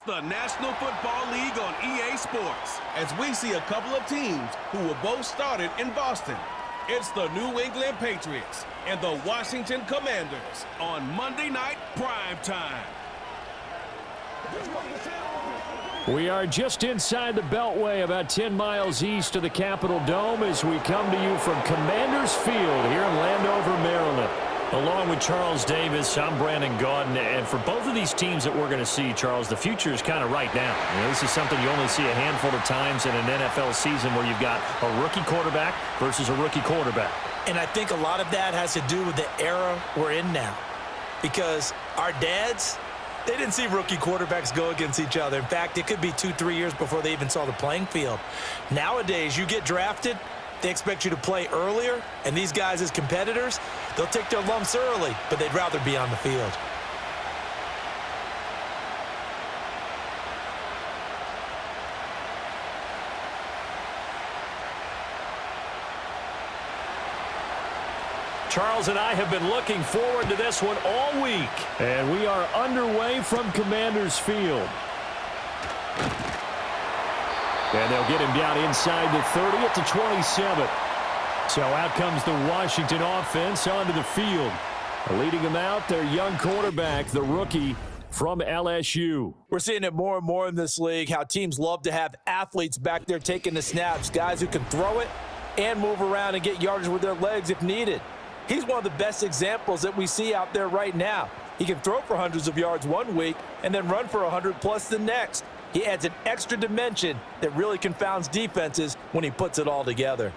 The National Football League on EA Sports, as we see a couple of teams who were both started in Boston. It's the New England Patriots and the Washington Commanders on Monday Night Prime Time. We are just inside the Beltway, about 10 miles east of the Capitol Dome, as we come to you from Commanders Field here in Landover, Maryland. Along with Charles Davis, I'm Brandon Gaudin, and for both of these teams that we're going to see, Charles, the future is kind of right now. You know, this is something you only see a handful of times in an NFL season where you've got a rookie quarterback versus a rookie quarterback. And I think a lot of that has to do with the era we're in now. Because our dads, they didn't see rookie quarterbacks go against each other. In fact, it could be 2-3 years before they even saw the playing field. Nowadays, you get drafted, they expect you to play earlier, and these guys as competitors, they'll take their lumps early, but they'd rather be on the field. Charles and I have been looking forward to this one all week. And we are underway from Commanders Field. And they'll get him down inside the 30 at the 27. So out comes the Washington offense onto the field. Leading them out, their young quarterback, the rookie from LSU. We're seeing it more and more in this league, how teams love to have athletes back there taking the snaps, guys who can throw it and move around and get yardage with their legs if needed. He's one of the best examples that we see out there right now. He can throw for hundreds of yards one week and then run for 100+ the next. He adds an extra dimension that really confounds defenses when he puts it all together.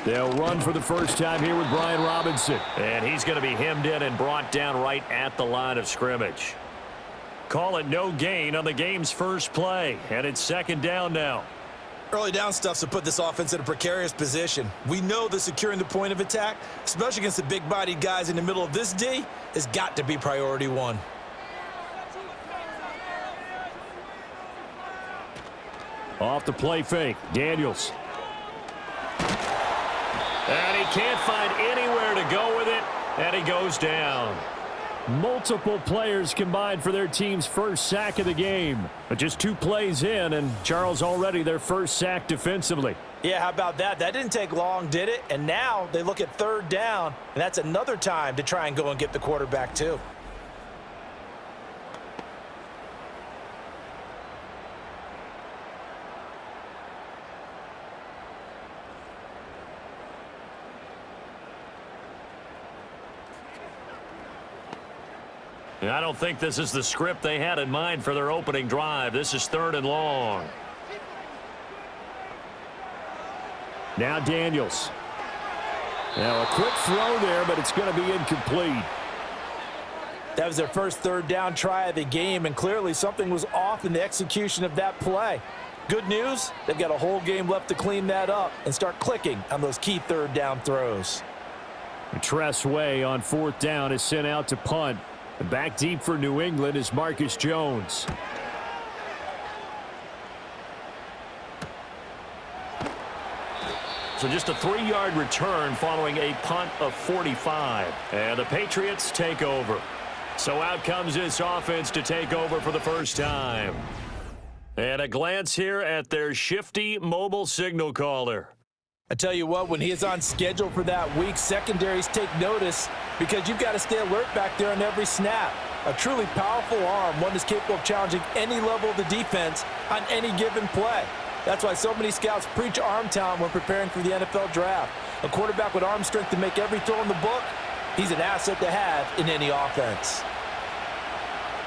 They'll run for the first time here with Brian Robinson. And he's going to be hemmed in and brought down right at the line of scrimmage. Call it no gain on the game's first play. And it's second down now. Early down stuff's to put this offense in a precarious position. We know that securing the point of attack, especially against the big-bodied guys in the middle of this D, has got to be priority one. Off the play fake, Daniels. And he can't find anywhere to go with it, and he goes down. Multiple players combined for their team's first sack of the game. But just 2 plays in, and Charles already their first sack defensively. Yeah, how about that? That didn't take long, did it? And now they look at third down, and that's another time to try and go and get the quarterback too. I don't think this is the script they had in mind for their opening drive. This is third and long. Now Daniels. Now a quick throw there, but it's going to be incomplete. That was their first third down try of the game, and clearly something was off in the execution of that play. Good news, they've got a whole game left to clean that up and start clicking on those key third down throws. Tress Way on fourth down is sent out to punt. Back deep for New England is Marcus Jones. So just a 3-yard return following a punt of 45. And the Patriots take over. So out comes this offense to take over for the first time. And a glance here at their shifty mobile signal caller. I tell you what, when he is on schedule for that week, secondaries take notice because you've got to stay alert back there on every snap. A truly powerful arm, one that's capable of challenging any level of the defense on any given play. That's why so many scouts preach arm talent when preparing for the NFL draft. A quarterback with arm strength to make every throw in the book, he's an asset to have in any offense.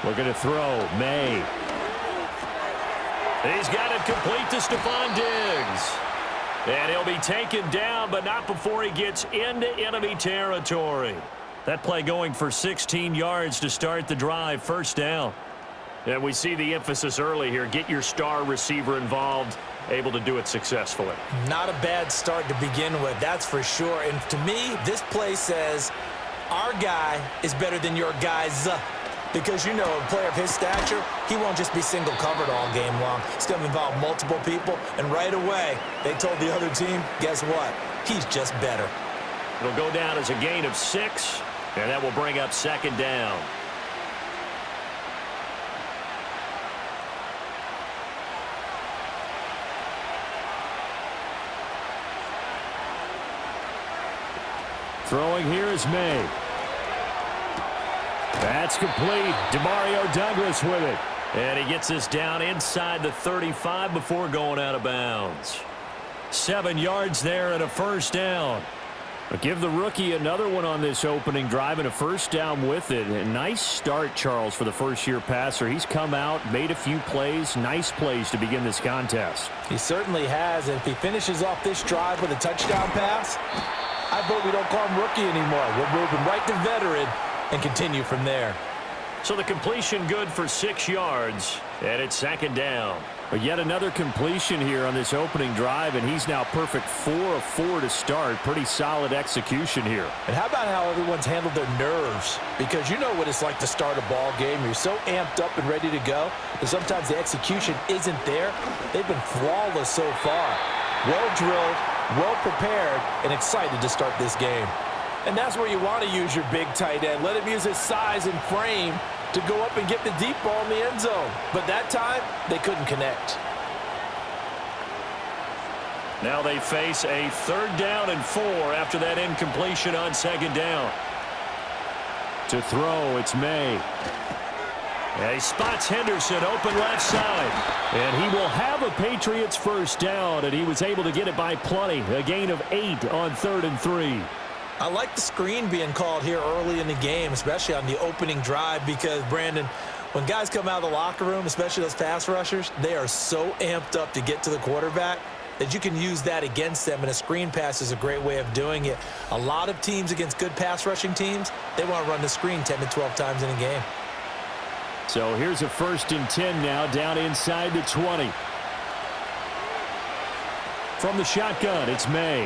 Looking to throw, May. He's got it complete to Stephon Diggs. And he'll be taken down, but not before he gets into enemy territory. That play going for 16 yards to start the drive, first down. And we see the emphasis early here. Get your star receiver involved, able to do it successfully. Not a bad start to begin with, that's for sure. And to me, this play says our guy is better than your guys. Because, you know, a player of his stature, he won't just be single covered all game long. It's going to involve multiple people. And right away, they told the other team, guess what? He's just better. It'll go down as a gain of 6. And that will bring up second down. Throwing here is May. That's complete. Demario Douglas with it. And he gets this down inside the 35 before going out of bounds. 7 yards there and a first down. But give the rookie another one on this opening drive and a first down with it. A nice start, Charles, for the first-year passer. He's come out, made a few plays, nice plays to begin this contest. He certainly has, and if he finishes off this drive with a touchdown pass, I vote we don't call him rookie anymore. We're moving right to veteran and continue from there. So the completion good for 6 yards, and it's second down. But yet another completion here on this opening drive, and he's now perfect 4 of 4 to start. Pretty solid execution here. And how about how everyone's handled their nerves? Because you know what it's like to start a ball game. You're so amped up and ready to go, and sometimes the execution isn't there. They've been flawless so far. Well drilled, well prepared, and excited to start this game. And that's where you want to use your big tight end. Let him use his size and frame to go up and get the deep ball in the end zone. But that time, they couldn't connect. Now they face a 3rd down and 4 after that incompletion on second down. To throw, it's May. And he spots Henderson open left side. And he will have a Patriots first down, and he was able to get it by plenty. A gain of 8 on 3rd and 3. I like the screen being called here early in the game, especially on the opening drive, because, Brandon, when guys come out of the locker room, especially those pass rushers, they are so amped up to get to the quarterback that you can use that against them, and a screen pass is a great way of doing it. A lot of teams against good pass rushing teams, they want to run the screen 10 to 12 times in a game. So here's a 1st and 10 now, down inside the 20. From the shotgun, it's May.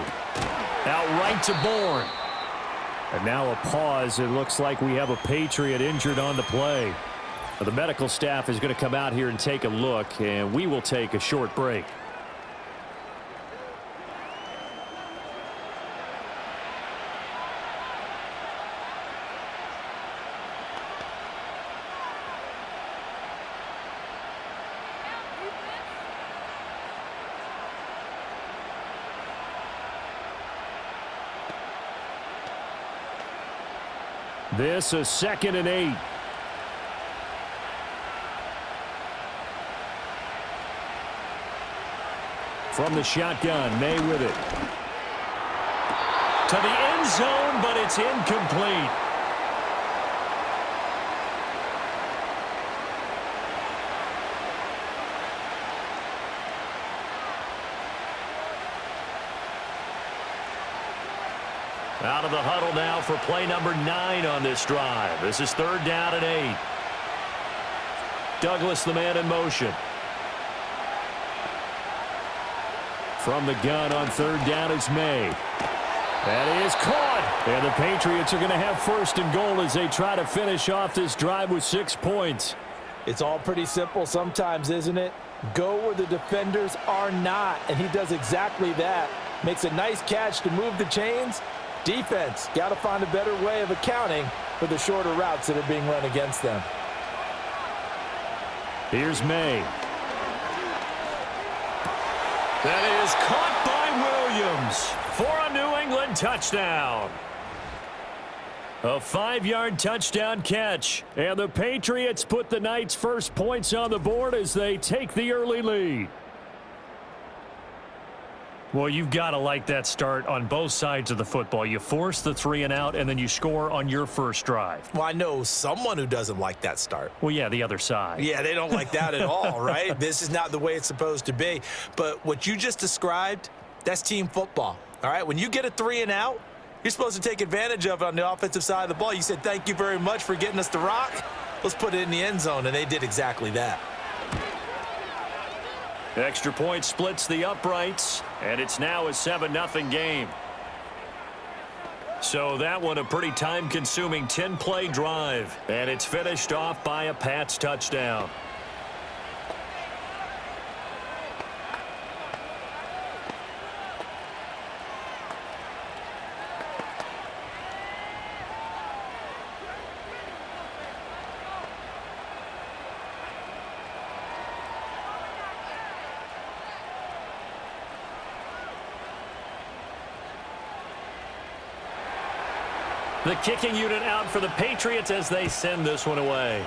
Out right to Bourne. And now a pause. It looks like we have a Patriot injured on the play. The medical staff is going to come out here and take a look, and we will take a short break. This is 2nd and 8. From the shotgun, May with it. To the end zone, but it's incomplete. Out of the huddle now for play number 9 on this drive. This is 3rd down and 8. Douglas, the man in motion. From the gun on 3rd down is May. That is caught. And the Patriots are going to have 1st and goal as they try to finish off this drive with 6 points. It's all pretty simple sometimes, isn't it? Go where the defenders are not, and he does exactly that. Makes a nice catch to move the chains. Defense, got to find a better way of accounting for the shorter routes that are being run against them. Here's May. That is caught by Williams for a New England touchdown. A 5-yard touchdown catch. And the Patriots put the Knights' first points on the board as they take the early lead. Well, you've got to like that start on both sides of the football. You force the 3 and out, and then you score on your first drive. Well, I know someone who doesn't like that start. Well, yeah, the other side. Yeah, they don't like that at all, right? This is not the way it's supposed to be. But what you just described, that's team football, all right? When you get a 3 and out, you're supposed to take advantage of it on the offensive side of the ball. You said, thank you very much for getting us the rock. Let's put it in the end zone, and they did exactly that. Extra point splits the uprights, and it's now a 7-0 game. So that one a pretty time-consuming 10-play drive, and it's finished off by a Pats touchdown. The kicking unit out for the Patriots as they send this one away.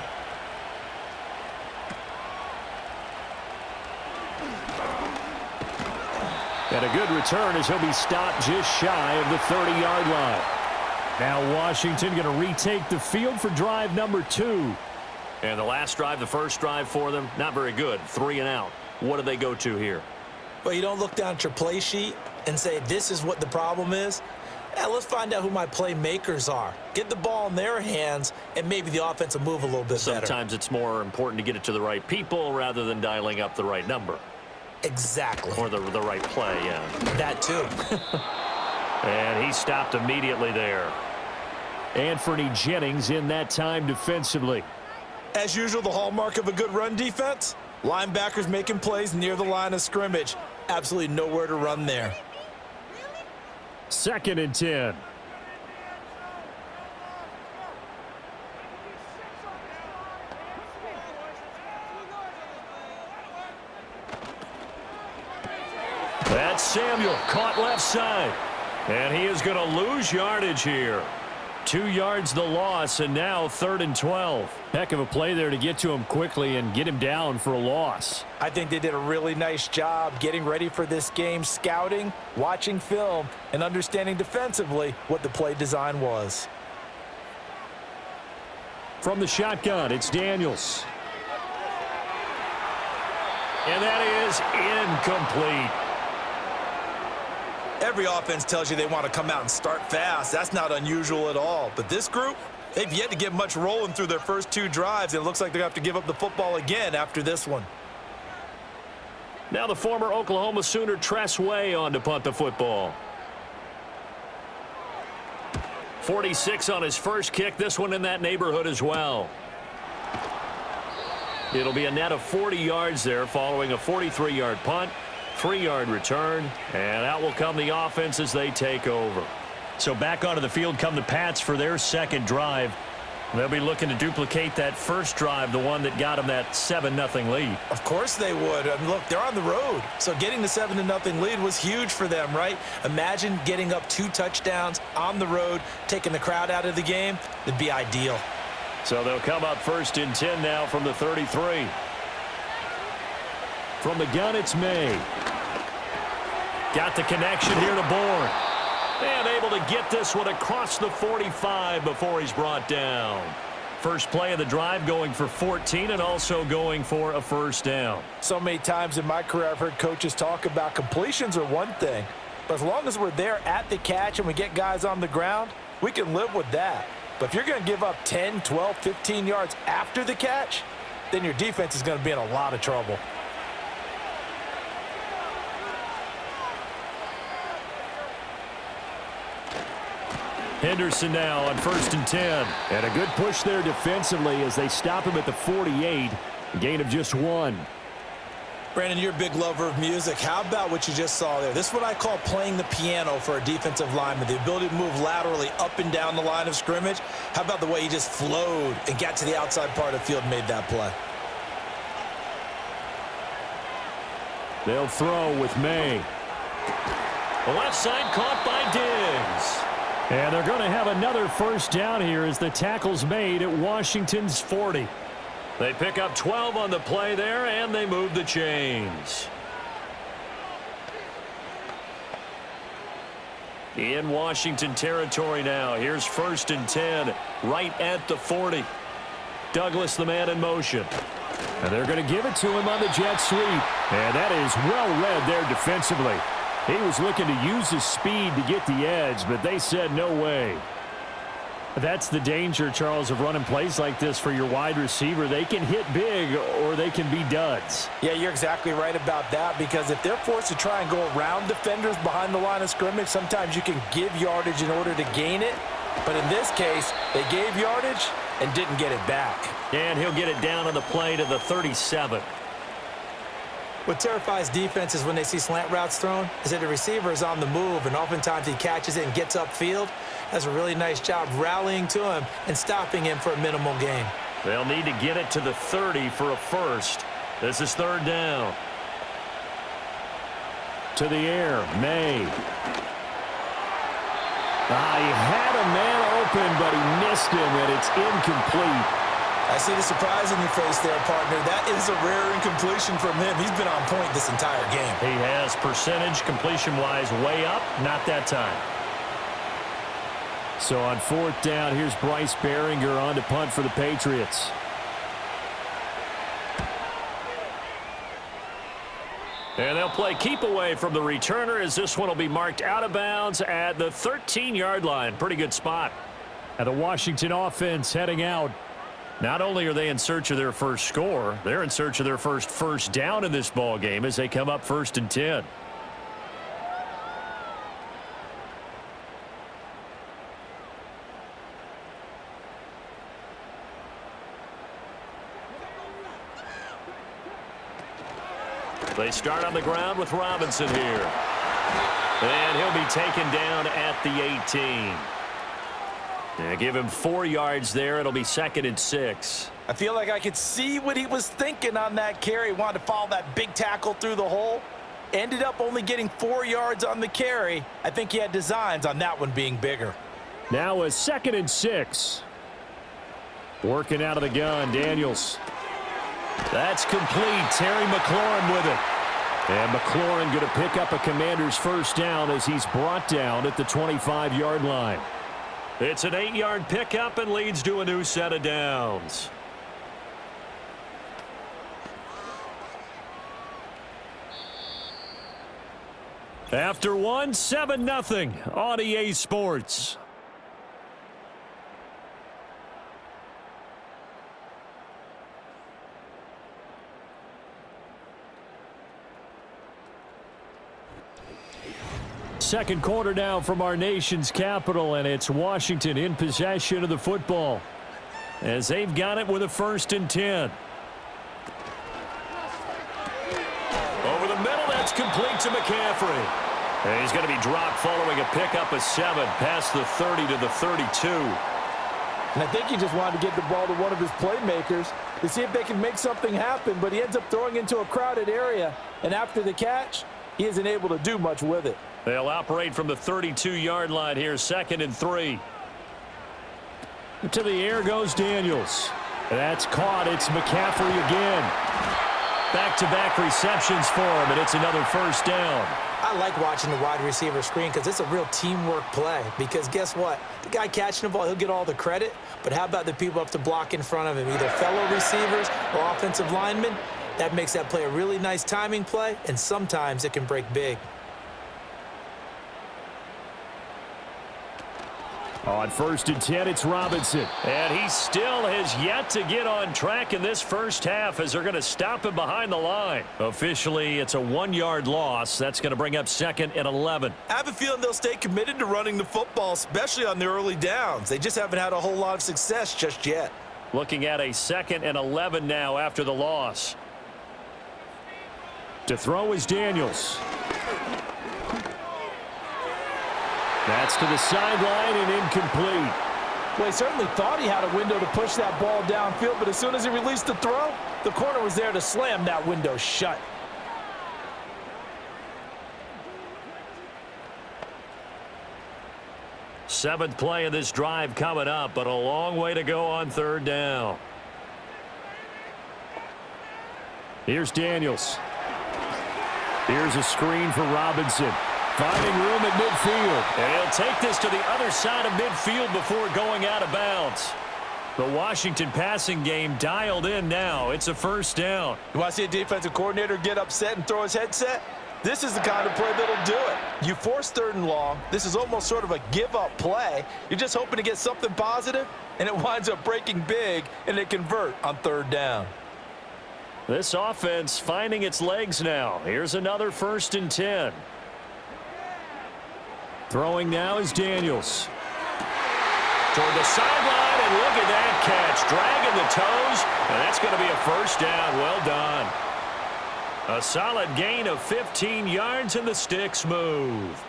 And a good return as he'll be stopped just shy of the 30-yard line. Now Washington going to retake the field for drive number 2. And the last drive, the first drive for them, not very good. 3 and out. What do they go to here? Well, you don't look down at your play sheet and say, this is what the problem is. Yeah, let's find out who my playmakers are. Get the ball in their hands, and maybe the offense will move a little bit better. Sometimes it's more important to get it to the right people rather than dialing up the right number. Exactly. Or the right play, yeah. That too. And he stopped immediately there. Anthony Jennings in that time defensively. As usual, the hallmark of a good run defense, linebackers making plays near the line of scrimmage. Absolutely nowhere to run there. 2nd and 10. That's Samuel, caught left side. And he is going to lose yardage here. 2 yards the loss, and now 3rd and 12. Heck of a play there to get to him quickly and get him down for a loss. I think they did a really nice job getting ready for this game, scouting, watching film, and understanding defensively what the play design was. From the shotgun, it's Daniels. And that is incomplete. Every offense tells you they want to come out and start fast. That's not unusual at all. But this group, they've yet to get much rolling through their first 2 drives. It looks like they're going to have to give up the football again after this one. Now the former Oklahoma Sooner Tress Way on to punt the football. 46 on his first kick. This one in that neighborhood as well. It'll be a net of 40 yards there following a 43-yard punt. 3-yard return, and out will come the offense as they take over. So back onto the field come the Pats for their second drive. They'll be looking to duplicate that first drive, the one that got them that 7-0 lead. Of course they would. I mean, look, they're on the road, so getting the 7-0 lead was huge for them, right? Imagine getting up 2 touchdowns on the road, taking the crowd out of the game. It'd be ideal. So they'll come up 1st and 10 now from the 33. From the gun, it's May. Got the connection here to Bourne. And able to get this one across the 45 before he's brought down. First play of the drive going for 14 and also going for a first down. So many times in my career I've heard coaches talk about completions are one thing, but as long as we're there at the catch and we get guys on the ground, we can live with that. But if you're going to give up 10, 12, 15 yards after the catch, then your defense is going to be in a lot of trouble. Henderson now on 1st and 10. And a good push there defensively as they stop him at the 48. A gain of just 1. Brandon, you're a big lover of music. How about what you just saw there? This is what I call playing the piano for a defensive lineman. The ability to move laterally up and down the line of scrimmage. How about the way he just flowed and got to the outside part of the field and made that play? They'll throw with May. The left side caught by Diggs. And they're going to have another first down here as the tackle's made at Washington's 40. They pick up 12 on the play there, and they move the chains. In Washington territory now. Here's 1st and 10, right at the 40. Douglas, the man in motion. And they're going to give it to him on the jet sweep. And that is well read there defensively. He was looking to use his speed to get the edge, but they said no way. That's the danger, Charles, of running plays like this for your wide receiver. They can hit big or they can be duds. Yeah, you're exactly right about that, because if they're forced to try and go around defenders behind the line of scrimmage, sometimes you can give yardage in order to gain it. But in this case, they gave yardage and didn't get it back. And he'll get it down on the play to the 37. What terrifies defenses when they see slant routes thrown is that the receiver is on the move, and oftentimes he catches it and gets upfield. Does a really nice job rallying to him and stopping him for a minimal gain. They'll need to get it to the 30 for a first. This is 3rd down. To the air, May. He had a man open, but he missed him, and it's incomplete. I see the surprise in your face there, partner. That is a rare incompletion from him. He's been on point this entire game. He has percentage completion-wise way up, not that time. So on 4th down, here's Bryce Behringer on to punt for the Patriots. And they'll play keep away from the returner as this one will be marked out of bounds at the 13-yard line. Pretty good spot. And the Washington offense heading out. Not only are they in search of their first score, they're in search of their first down in this ball game as they come up 1st and 10. They start on the ground with Robinson here. And he'll be taken down at the 18. Yeah, give him 4 yards there. It'll be 2nd and 6. I feel like I could see what he was thinking on that carry. Wanted to follow that big tackle through the hole. Ended up only getting 4 yards on the carry. I think he had designs on that one being bigger. Now a 2nd and 6. Working out of the gun, Daniels. That's complete. Terry McLaurin with it. And McLaurin going to pick up a Commander's first down as he's brought down at the 25-yard line. It's an 8-yard pickup and leads to a new set of downs. After one, 7-0 on EA Sports. Second quarter now from our nation's capital, and it's Washington in possession of the football as they've got it with a 1st and 10. Over the middle, that's complete to McCaffrey. And he's going to be dropped following a pickup of 7 past the 30 to the 32. And I think he just wanted to get the ball to one of his playmakers to see if they can make something happen, but he ends up throwing into a crowded area, and after the catch, he isn't able to do much with it. They'll operate from the 32-yard line here, 2nd and 3. To the air goes Daniels. That's caught. It's McCaffrey again. Back-to-back receptions for him, and it's another 1st down. I like watching the wide receiver screen because it's a real teamwork play. Because guess what? The guy catching the ball, he'll get all the credit. But how about the people up to block in front of him, either fellow receivers or offensive linemen? That makes that play a really nice timing play, and sometimes it can break big. On 1st and 10, it's Robinson. And he still has yet to get on track in this first half as they're going to stop him behind the line. Officially, it's a 1-yard loss. That's going to bring up 2nd and 11. I have a feeling they'll stay committed to running the football, especially on the early downs. They just haven't had a whole lot of success just yet. Looking at a 2nd and 11 now after the loss. To throw is Daniels. That's to the sideline and incomplete. Well, he certainly thought he had a window to push that ball downfield, but as soon as he released the throw, the corner was there to slam that window shut. Seventh play of this drive coming up, but a long way to go on 3rd down. Here's Daniels. Here's a screen for Robinson. Finding room at midfield. And he'll take this to the other side of midfield before going out of bounds. The Washington passing game dialed in now. It's a 1st down. You want to see a defensive coordinator get upset and throw his headset? This is the kind of play that'll do it. You force 3rd and long. This is almost sort of a give-up play. You're just hoping to get something positive, and it winds up breaking big, and they convert on 3rd down. This offense finding its legs now. Here's another 1st and 10. Throwing now is Daniels. Toward the sideline, and look at that catch. Dragging the toes, and that's going to be a 1st down. Well done. A solid gain of 15 yards, and the sticks move.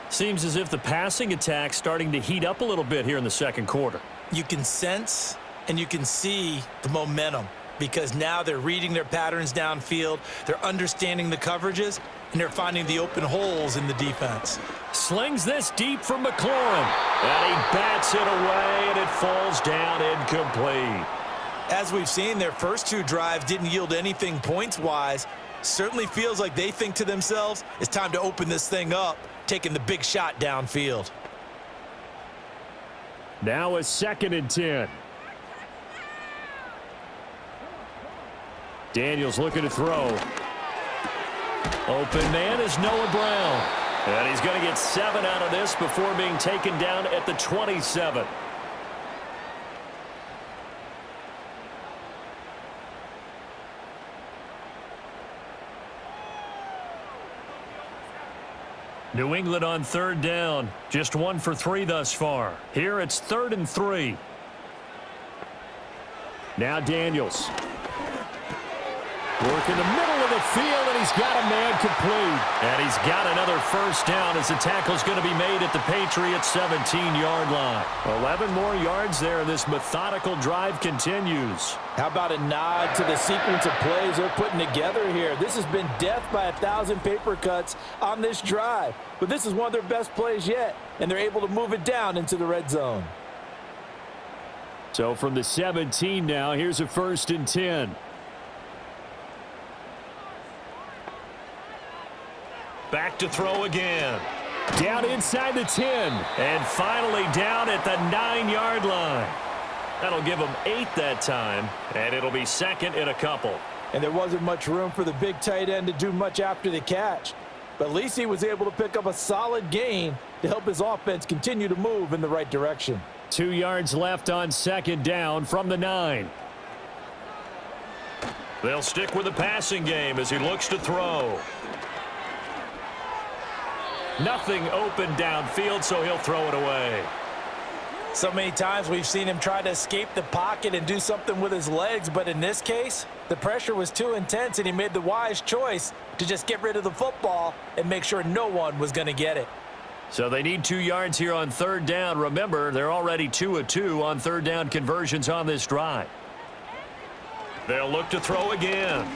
Seems as if the passing attack's starting to heat up a little bit here in the 2nd quarter. You can sense and you can see the momentum. because now they're reading their patterns downfield, they're understanding the coverages, and they're finding the open holes in the defense. Slings this deep from McLaurin, and he bats it away, and it falls down incomplete. As we've seen, their first two drives didn't yield anything points-wise. Certainly feels like they think to themselves, it's time to open this thing up, taking the big shot downfield. Now a 2nd and 10. Daniels looking to throw. Open man is Noah Brown. And he's going to get 7 out of this before being taken down at the 27. New England on 3rd down. Just 1 for 3 thus far. Here it's 3rd and 3. Now Daniels. Work in the middle of the field, and he's got a man complete. And he's got another first down as the tackle's going to be made at the Patriots' 17-yard line. 11 more yards there, and this methodical drive continues. How about a nod to the sequence of plays they're putting together here? This has been death by 1,000 paper cuts on this drive. But this is one of their best plays yet, and they're able to move it down into the red zone. So from the 17 now, here's a 1st and 10. Back to throw again. Down inside the 10. And finally down at the 9-yard line. That'll give them 8 that time, and it'll be 2nd and a couple. And there wasn't much room for the big tight end to do much after the catch. But at least he was able to pick up a solid gain to help his offense continue to move in the right direction. 2 yards left on 2nd down from the 9. They'll stick with the passing game as he looks to throw. Nothing open downfield, so he'll throw it away. So many times we've seen him try to escape the pocket and do something with his legs, but in this case, the pressure was too intense, and he made the wise choice to just get rid of the football and make sure no one was going to get it. So they need 2 yards here on 3rd down. Remember, they're already 2 of 2 on 3rd down conversions on this drive. They'll look to throw again.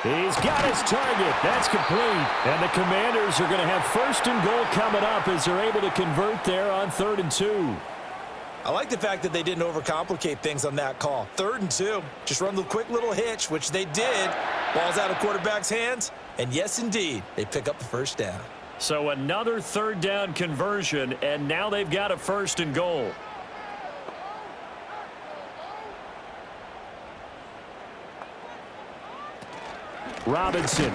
He's got his target. That's complete. And the Commanders are going to have 1st and goal coming up as they're able to convert there on 3rd and 2. I like the fact that they didn't overcomplicate things on that call. 3rd and 2. Just run the quick little hitch, which they did. Ball's out of quarterback's hands. And yes, indeed, they pick up the 1st down. So another 3rd down conversion, and now they've got a 1st and goal. Robinson.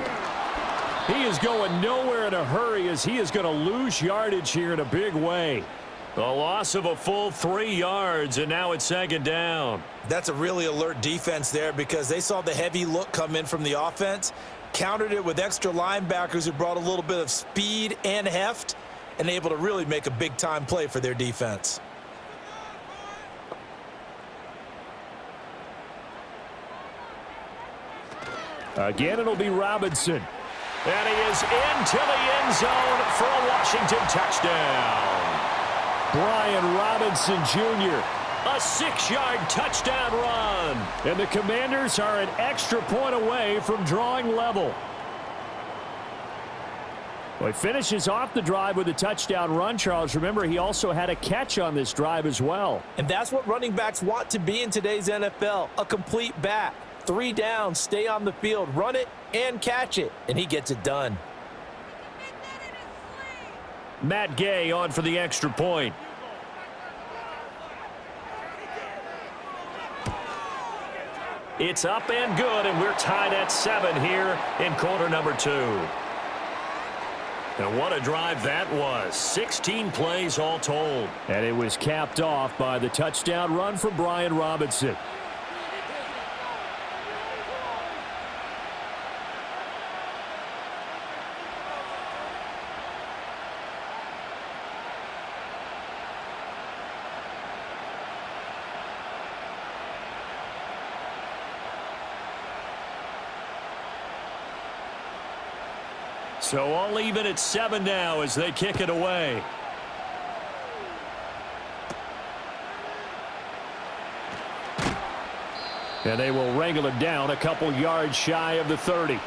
He is going nowhere in a hurry as he is going to lose yardage here in a big way. A loss of a full 3 yards, and now it's 2nd down. That's a really alert defense there because they saw the heavy look come in from the offense, countered it with extra linebackers who brought a little bit of speed and heft, and able to really make a big-time play for their defense. Again, it'll be Robinson. And he is into the end zone for a Washington touchdown. Brian Robinson Jr. A 6-yard touchdown run. And the Commanders are an extra point away from drawing level. Well, he finishes off the drive with a touchdown run, Charles. Remember, he also had a catch on this drive as well. And that's what running backs want to be in today's NFL, a complete back. 3 downs, stay on the field, run it, and catch it. And he gets it done. Matt Gay on for the extra point. It's up and good, and we're tied at 7 here in quarter number 2. And what a drive that was. 16 plays all told. And it was capped off by the touchdown run for Brian Robinson. So all even at 7 now as they kick it away. And they will wrangle it down a couple yards shy of the 30.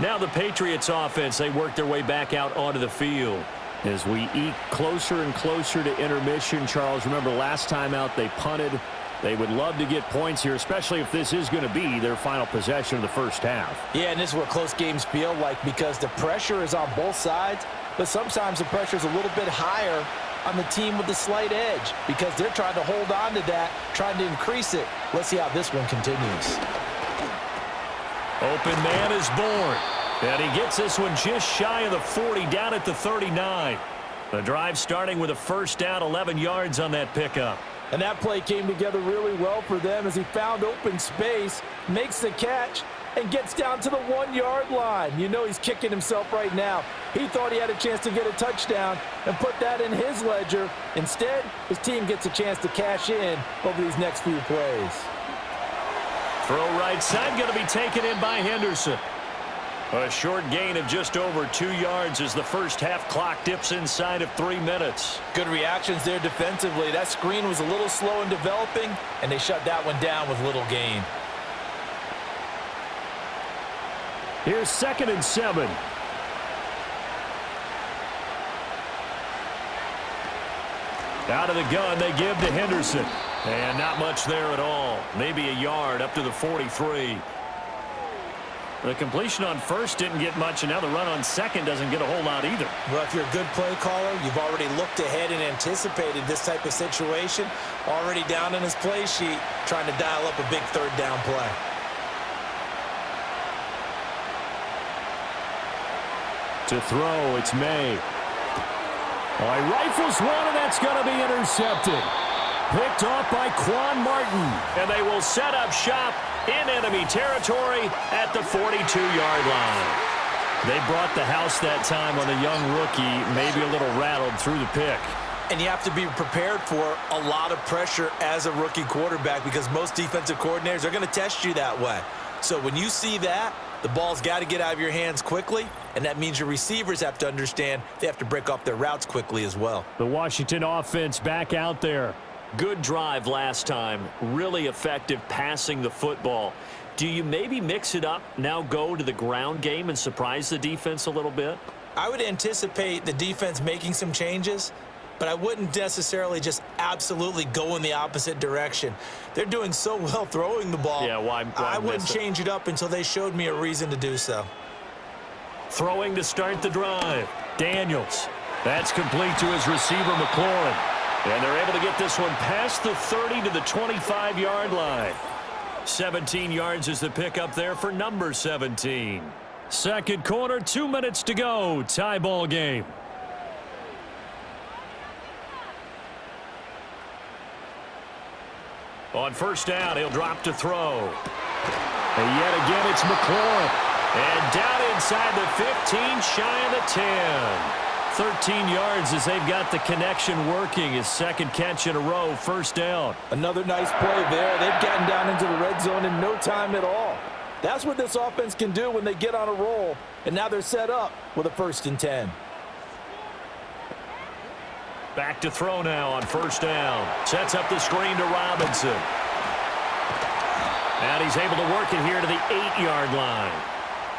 Now the Patriots offense, they work their way back out onto the field. As we eke closer and closer to intermission, Charles, remember last time out they punted. They would love to get points here, especially if this is going to be their final possession of the first half. Yeah, and this is what close games feel like because the pressure is on both sides, but sometimes the pressure is a little bit higher on the team with the slight edge because they're trying to hold on to that, trying to increase it. Let's see how this one continues. Open man is born. And he gets this one just shy of the 40, down at the 39. The drive starting with a first down, 11 yards on that pickup. And that play came together really well for them as he found open space, makes the catch, and gets down to the 1-yard line. You know he's kicking himself right now. He thought he had a chance to get a touchdown and put that in his ledger. Instead, his team gets a chance to cash in over these next few plays. Throw right side, going to be taken in by Henderson. A short gain of just over 2 yards as the first half clock dips inside of 3 minutes. Good reactions there defensively. That screen was a little slow in developing, and they shut that one down with little gain. Here's 2nd and 7. Out of the gun, they give to Henderson. And not much there at all. Maybe a yard up to the 43. The completion on first didn't get much, and now the run on second doesn't get a whole lot either. Well, if you're a good play caller, you've already looked ahead and anticipated this type of situation. Already down in his play sheet, trying to dial up a big third down play. To throw, it's May. Oh, he rifles one, and that's going to be intercepted. Picked off by Quan Martin. And they will set up shop in enemy territory at the 42-yard line. They brought the house that time on the young rookie, maybe a little rattled through the pick. And you have to be prepared for a lot of pressure as a rookie quarterback because most defensive coordinators are going to test you that way. So when you see that, the ball's got to get out of your hands quickly, and that means your receivers have to understand they have to break off their routes quickly as well. The Washington offense back out there. Good drive last time. Really effective passing the football. Do you maybe mix it up, now go to the ground game and surprise the defense a little bit? I would anticipate the defense making some changes, but I wouldn't necessarily just absolutely go in the opposite direction. They're doing so well throwing the ball. Yeah, why I wouldn't miss it? change it up until they showed me a reason to do so. Throwing to start the drive. Daniels. That's complete to his receiver, McLaurin. And they're able to get this one past the 30 to the 25-yard line. 17 yards is the pickup there for number 17. Second quarter, 2 minutes to go. Tie ball game. On first down, he'll drop to throw. And yet again, it's McLaurin. And down inside the 15, shy of the 10. 13 yards as they've got the connection working. His second catch in a row, first down. Another nice play there. They've gotten down into the red zone in no time at all. That's what this offense can do when they get on a roll. And now they're set up with a 1st and 10. Back to throw now on first down. Sets up the screen to Robinson. And he's able to work it here to the 8-yard line.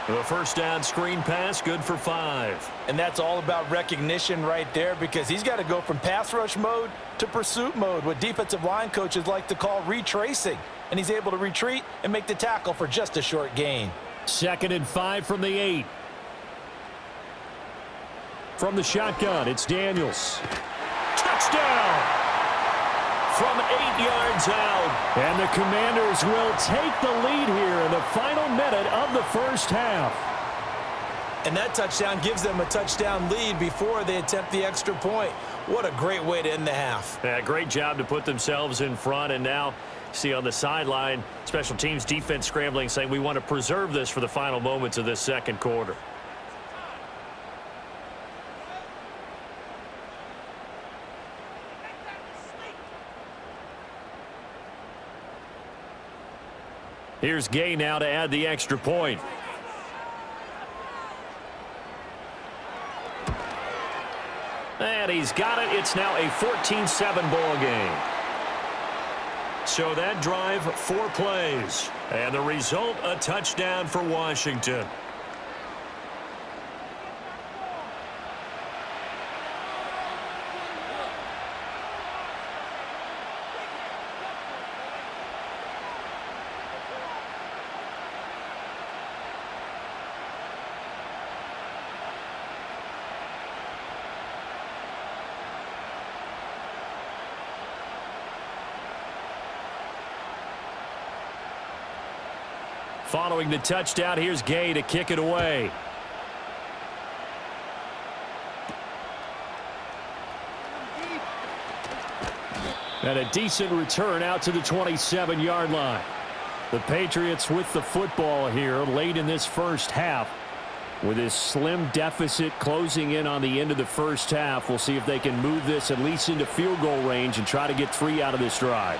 The first down screen pass, good for 5. And that's all about recognition right there because he's got to go from pass rush mode to pursuit mode, what defensive line coaches like to call retracing. And he's able to retreat and make the tackle for just a short gain. 2nd and 5 from the 8. From the shotgun, it's Daniels. Touchdown! From 8 yards out. And the Commanders will take the lead here in the final minute of the first half. And that touchdown gives them a touchdown lead before they attempt the extra point. What a great way to end the half. Yeah, great job to put themselves in front. And now, see on the sideline, special teams defense scrambling, saying we want to preserve this for the final moments of this second quarter. Here's Gay now to add the extra point. And he's got it. It's now a 14-7 ball game. So that drive, 4 plays. And the result, a touchdown for Washington. Following the touchdown, here's Gay to kick it away. And a decent return out to the 27-yard line. The Patriots with the football here late in this first half. With this slim deficit closing in on the end of the first half, we'll see if they can move this at least into field goal range and try to get 3 out of this drive.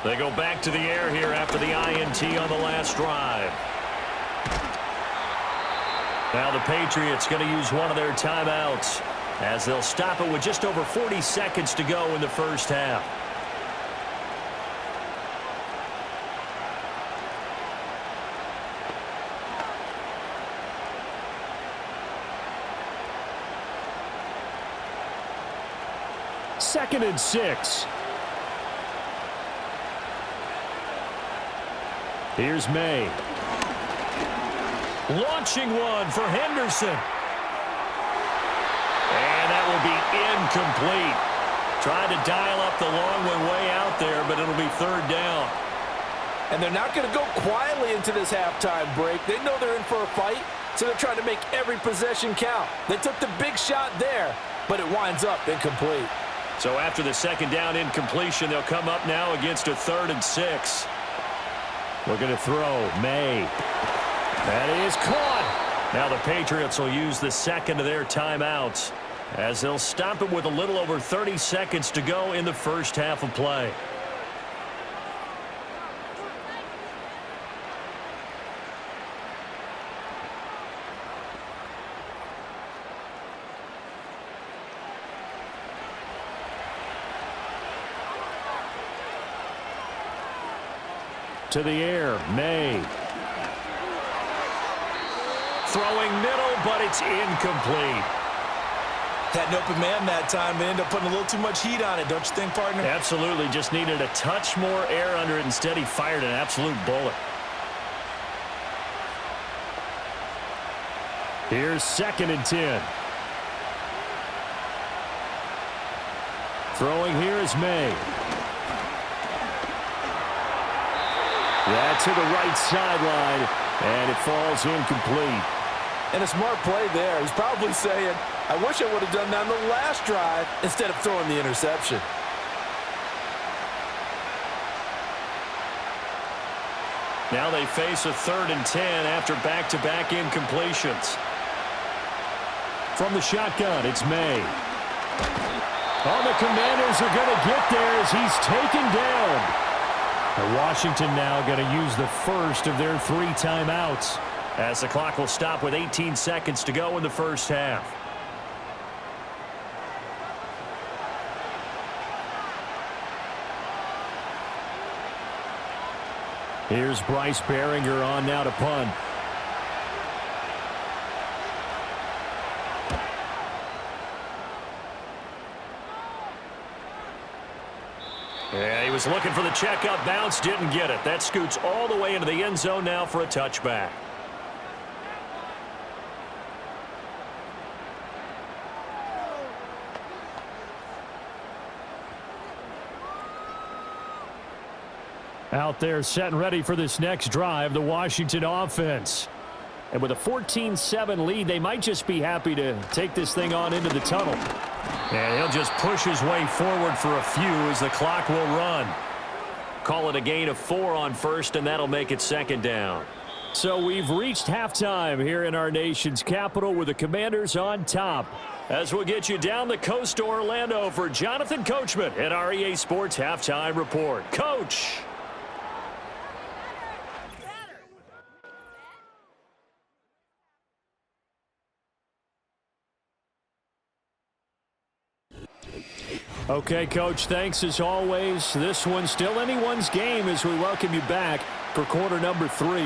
They go back to the air here after the INT on the last drive. Now the Patriots going to use one of their timeouts as they'll stop it with just over 40 seconds to go in the first half. Second and 6. Here's May. Launching one for Henderson. And that will be incomplete. Trying to dial up the long one way out there, but it'll be 3rd down. And they're not going to go quietly into this halftime break. They know they're in for a fight, so they're trying to make every possession count. They took the big shot there, but it winds up incomplete. So after the 2nd down incompletion, they'll come up now against a 3rd and 6. Looking to throw. May. That is caught. Now the Patriots will use the 2nd of their timeouts as they'll stop it with a little over 30 seconds to go in the first half of play. To the air, May. Throwing middle, but it's incomplete. Had an open man that time. They ended up putting a little too much heat on it, don't you think, partner? Absolutely. Just needed a touch more air under it. Instead, he fired an absolute bullet. Here's 2nd and 10. Throwing here is May. That's to the right sideline, and it falls incomplete. And a smart play there. He's probably saying, I wish I would have done that on the last drive instead of throwing the interception. Now they face a 3rd and 10 after back-to-back incompletions. From the shotgun, it's May. Oh, the Commanders are going to get there as he's taken down. And Washington now going to use the first of their 3 timeouts as the clock will stop with 18 seconds to go in the first half. Here's Bryce Behringer on now to punt. Yeah, he was looking for the checkup bounce, didn't get it. That scoots all the way into the end zone now for a touchback. Out there set and ready for this next drive, the Washington offense. And with a 14-7 lead, they might just be happy to take this thing on into the tunnel. And he'll just push his way forward for a few as the clock will run. Call it a gain of 4 on first, and that'll make it 2nd down. So we've reached halftime here in our nation's capital with the Commanders on top. As we'll get you down the coast to Orlando for Jonathan Coachman at our EA Sports Halftime Report. Coach! Okay, Coach, thanks as always. This one's still anyone's game as we welcome you back for quarter number 3.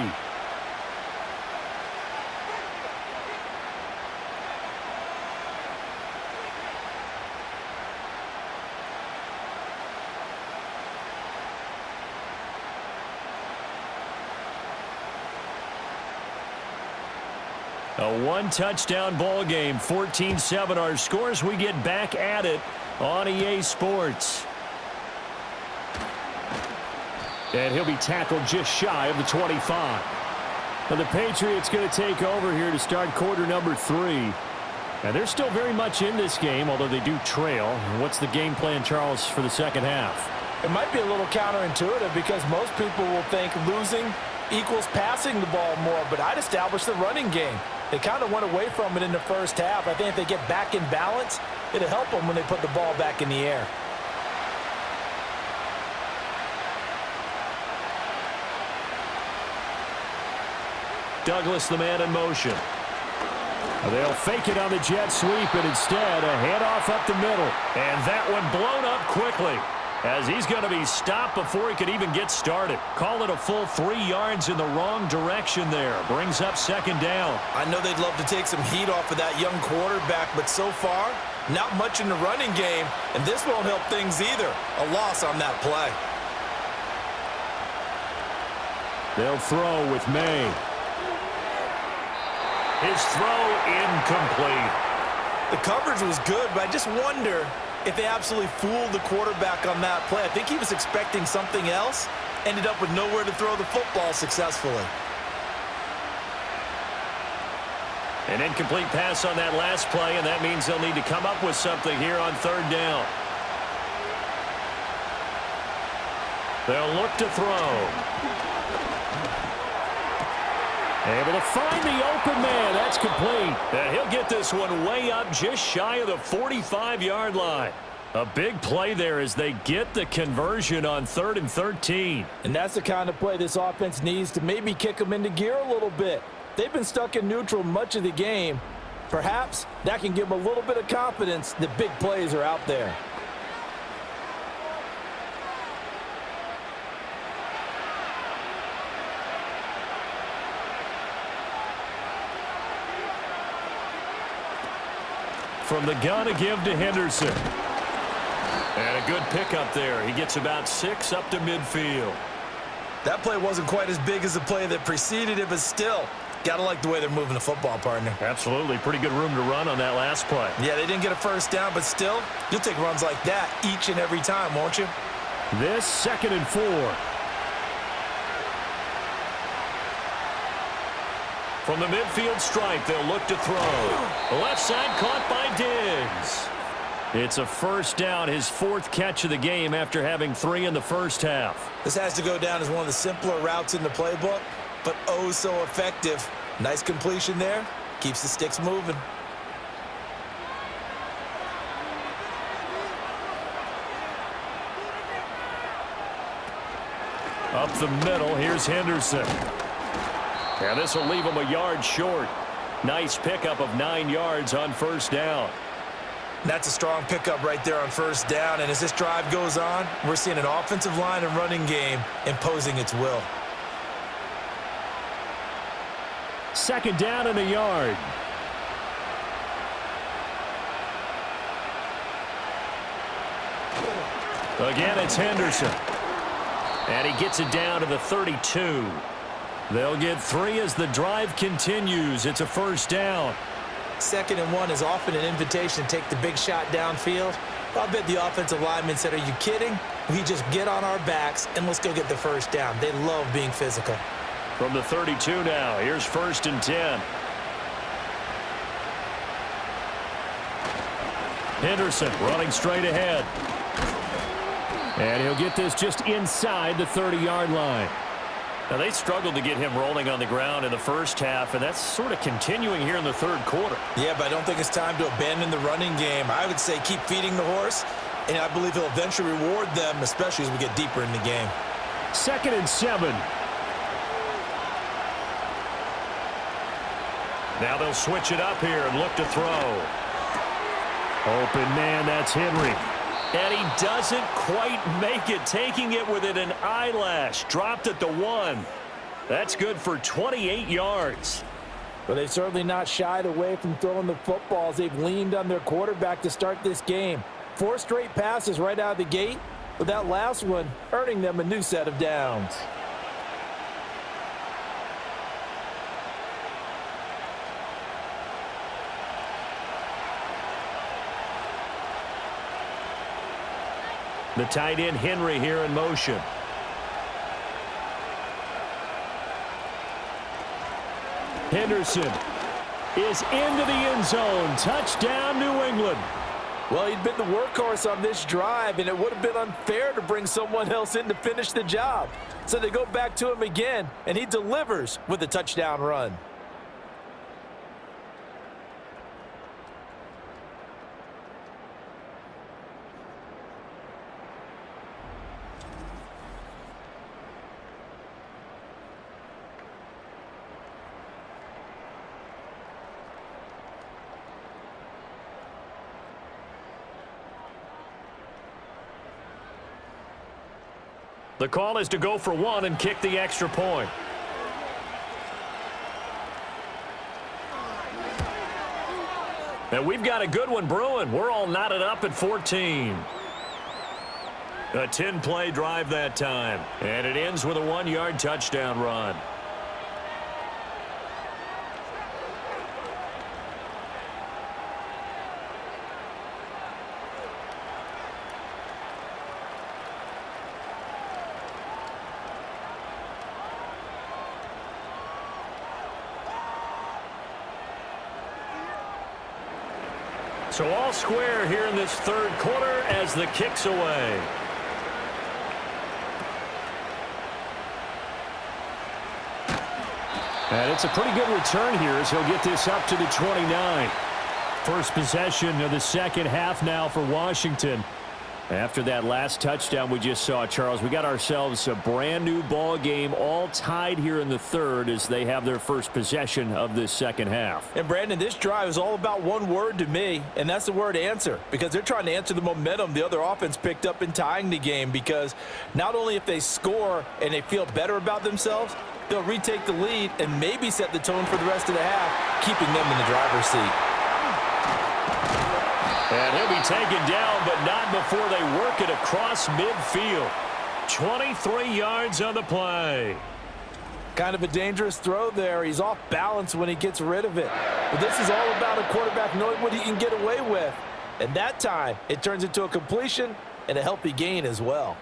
A one-touchdown ball game, 14-7 our scores. We get back at it on EA Sports. And he'll be tackled just shy of the 25. Now the Patriots going to take over here to start quarter number 3. And they're still very much in this game, although they do trail. What's the game plan, Charles, for the second half? It might be a little counterintuitive because most people will think losing equals passing the ball more, but I'd establish the running game. They kind of went away from it in the first half. I think if they get back in balance, it'll help them when they put the ball back in the air. Douglas, the man in motion. They'll fake it on the jet sweep, and instead a handoff up the middle. And that one blown up quickly as he's going to be stopped before he could even get started. Call it a full 3 yards in the wrong direction there. Brings up second down. I know they'd love to take some heat off of that young quarterback, but so far, not much in the running game, and this won't help things either. A loss on that play. They'll throw with May. His throw incomplete. The coverage was good, but I just wonder if they absolutely fooled the quarterback on that play. I think he was expecting something else, ended up with nowhere to throw the football successfully. An incomplete pass on that last play, and that means they'll need to come up with something here on third down. They'll look to throw. Able to find the open man. That's complete. And he'll get this one way up just shy of the 45-yard line. A big play there as they get the conversion on 3rd and 13. And that's the kind of play this offense needs to maybe kick them into gear a little bit. They've been stuck in neutral much of the game. Perhaps that can give them a little bit of confidence that big plays are out there. From the gun to give to Henderson. And a good pickup there. He gets about 6 up to midfield. That play wasn't quite as big as the play that preceded it, but still, gotta like the way they're moving the football, partner. Absolutely. Pretty good room to run on that last play. Yeah, they didn't get a first down, but still, you'll take runs like that each and every time, won't you? This 2nd and 4. From the midfield stripe, they'll look to throw. Left side caught by Diggs. It's a first down, his 4th catch of the game after having 3 in the first half. This has to go down as one of the simpler routes in the playbook, but oh so effective. Nice completion there. Keeps the sticks moving. Up the middle, here's Henderson. And this will leave him a yard short. Nice pickup of 9 yards on first down. That's a strong pickup right there on first down. And as this drive goes on, we're seeing an offensive line and running game imposing its will. 2nd down and a yard. Again, it's Henderson. And he gets it down to the 32. They'll get 3 as the drive continues. It's a first down. 2nd and 1 is often an invitation to take the big shot downfield. I bet the offensive lineman said, are you kidding? We just get on our backs and let's go get the first down. They love being physical. From the 32 now, here's 1st and 10. Henderson running straight ahead. And he'll get this just inside the 30-yard line. Now, they struggled to get him rolling on the ground in the first half, and that's sort of continuing here in the third quarter. Yeah, but I don't think it's time to abandon the running game. I would say keep feeding the horse, and I believe he'll eventually reward them, especially as we get deeper in the game. 2nd and 7. Now they'll switch it up here and look to throw. Open man, that's Henry. And he doesn't quite make it, taking it within an eyelash. Dropped at the 1. That's good for 28 yards. But they've certainly not shied away from throwing the footballs. They've leaned on their quarterback to start this game. 4 straight passes right out of the gate, with that last one earning them a new set of downs. The tight end Henry here in motion. Henderson is into the end zone. Touchdown, New England. Well, he'd been the workhorse on this drive, and it would have been unfair to bring someone else in to finish the job. So they go back to him again, and he delivers with a touchdown run. The call is to go for 1 and kick the extra point. And we've got a good one brewing. We're all knotted up at 14. A 10-play drive that time. And it ends with a 1-yard touchdown run. So all square here in this third quarter as the kick's away. And it's a pretty good return here as he'll get this up to the 29. First possession of the second half now for Washington. After that last touchdown we just saw, Charles, we got ourselves a brand new ball game, all tied here in the third as they have their first possession of this second half. And Brandon, this drive is all about one word to me, and that's the word answer, because they're trying to answer the momentum the other offense picked up in tying the game, because not only if they score and they feel better about themselves, they'll retake the lead and maybe set the tone for the rest of the half, keeping them in the driver's seat. And he'll be taken down, but not before they work it across midfield. 23 yards on the play. Kind of a dangerous throw there. He's off balance when he gets rid of it. But this is all about a quarterback knowing what he can get away with. And that time, it turns into a completion and a healthy gain as well.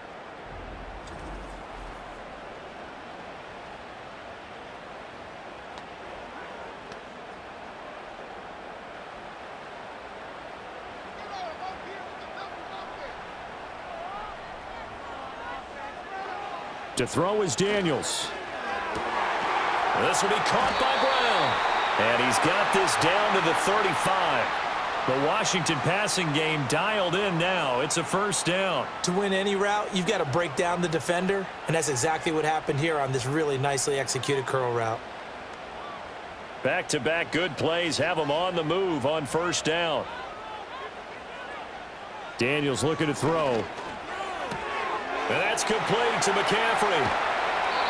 To throw is Daniels. This will be caught by Brown. And he's got this down to the 35. The Washington passing game dialed in now. It's a first down. To win any route, you've got to break down the defender, and that's exactly what happened here on this really nicely executed curl route. Back-to-back good plays have them on the move on first down. Daniels looking to throw. And that's complete to McCaffrey.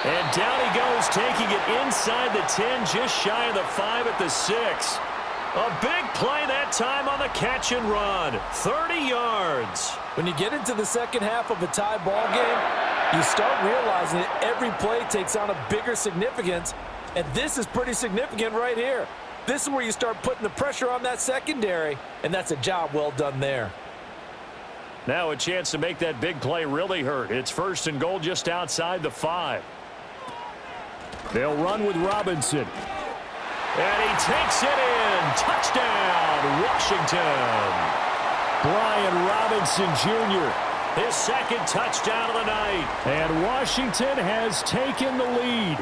And down he goes, taking it inside the 10, just shy of the 5 at the 6. A big play that time on the catch and run. 30 yards. When you get into the second half of a tie ball game, you start realizing that every play takes on a bigger significance, and this is pretty significant right here. This is where you start putting the pressure on that secondary, and that's a job well done there. Now a chance to make that big play really hurt. It's first and goal just outside the 5. They'll run with Robinson. And he takes it in. Touchdown, Washington. Brian Robinson Jr. His second touchdown of the night. And Washington has taken the lead.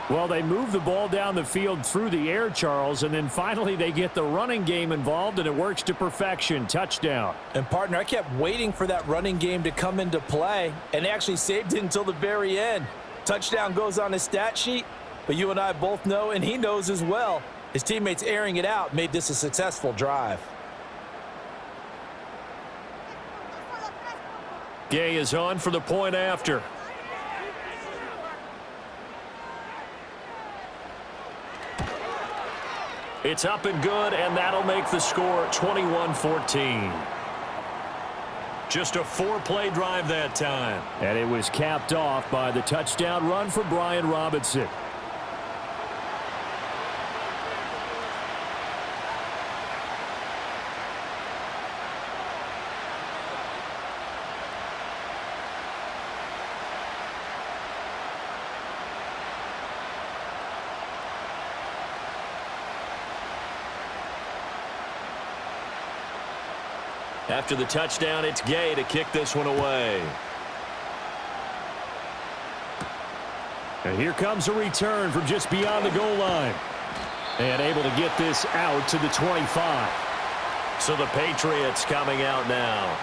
Well, they move the ball down the field through the air, Charles, and then finally they get the running game involved, and it works to perfection. Touchdown. And, partner, I kept waiting for that running game to come into play, and they actually saved it until the very end. Touchdown goes on his stat sheet, but you and I both know, and he knows as well, his teammates airing it out made this a successful drive. Gay is on for the point after. It's up and good, and that'll make the score 21-14. Just a 4-play drive that time. And it was capped off by the touchdown run for Brian Robinson. After the touchdown, it's Gay to kick this one away. And here comes a return from just beyond the goal line. And able to get this out to the 25. So the Patriots coming out now.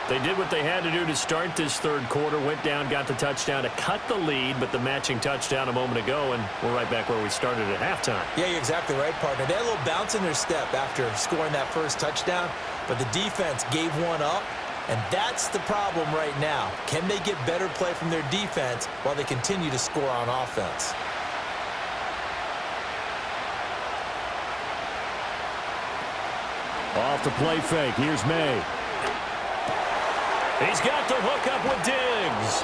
They did what they had to do to start this third quarter. Went down, got the touchdown to cut the lead, but the matching touchdown a moment ago, and we're right back where we started at halftime. Yeah, you're exactly right, partner. They had a little bounce in their step after scoring that first touchdown, but the defense gave one up, and that's the problem right now. Can they get better play from their defense while they continue to score on offense? Off the play fake. Here's May. He's got the hook up with Diggs.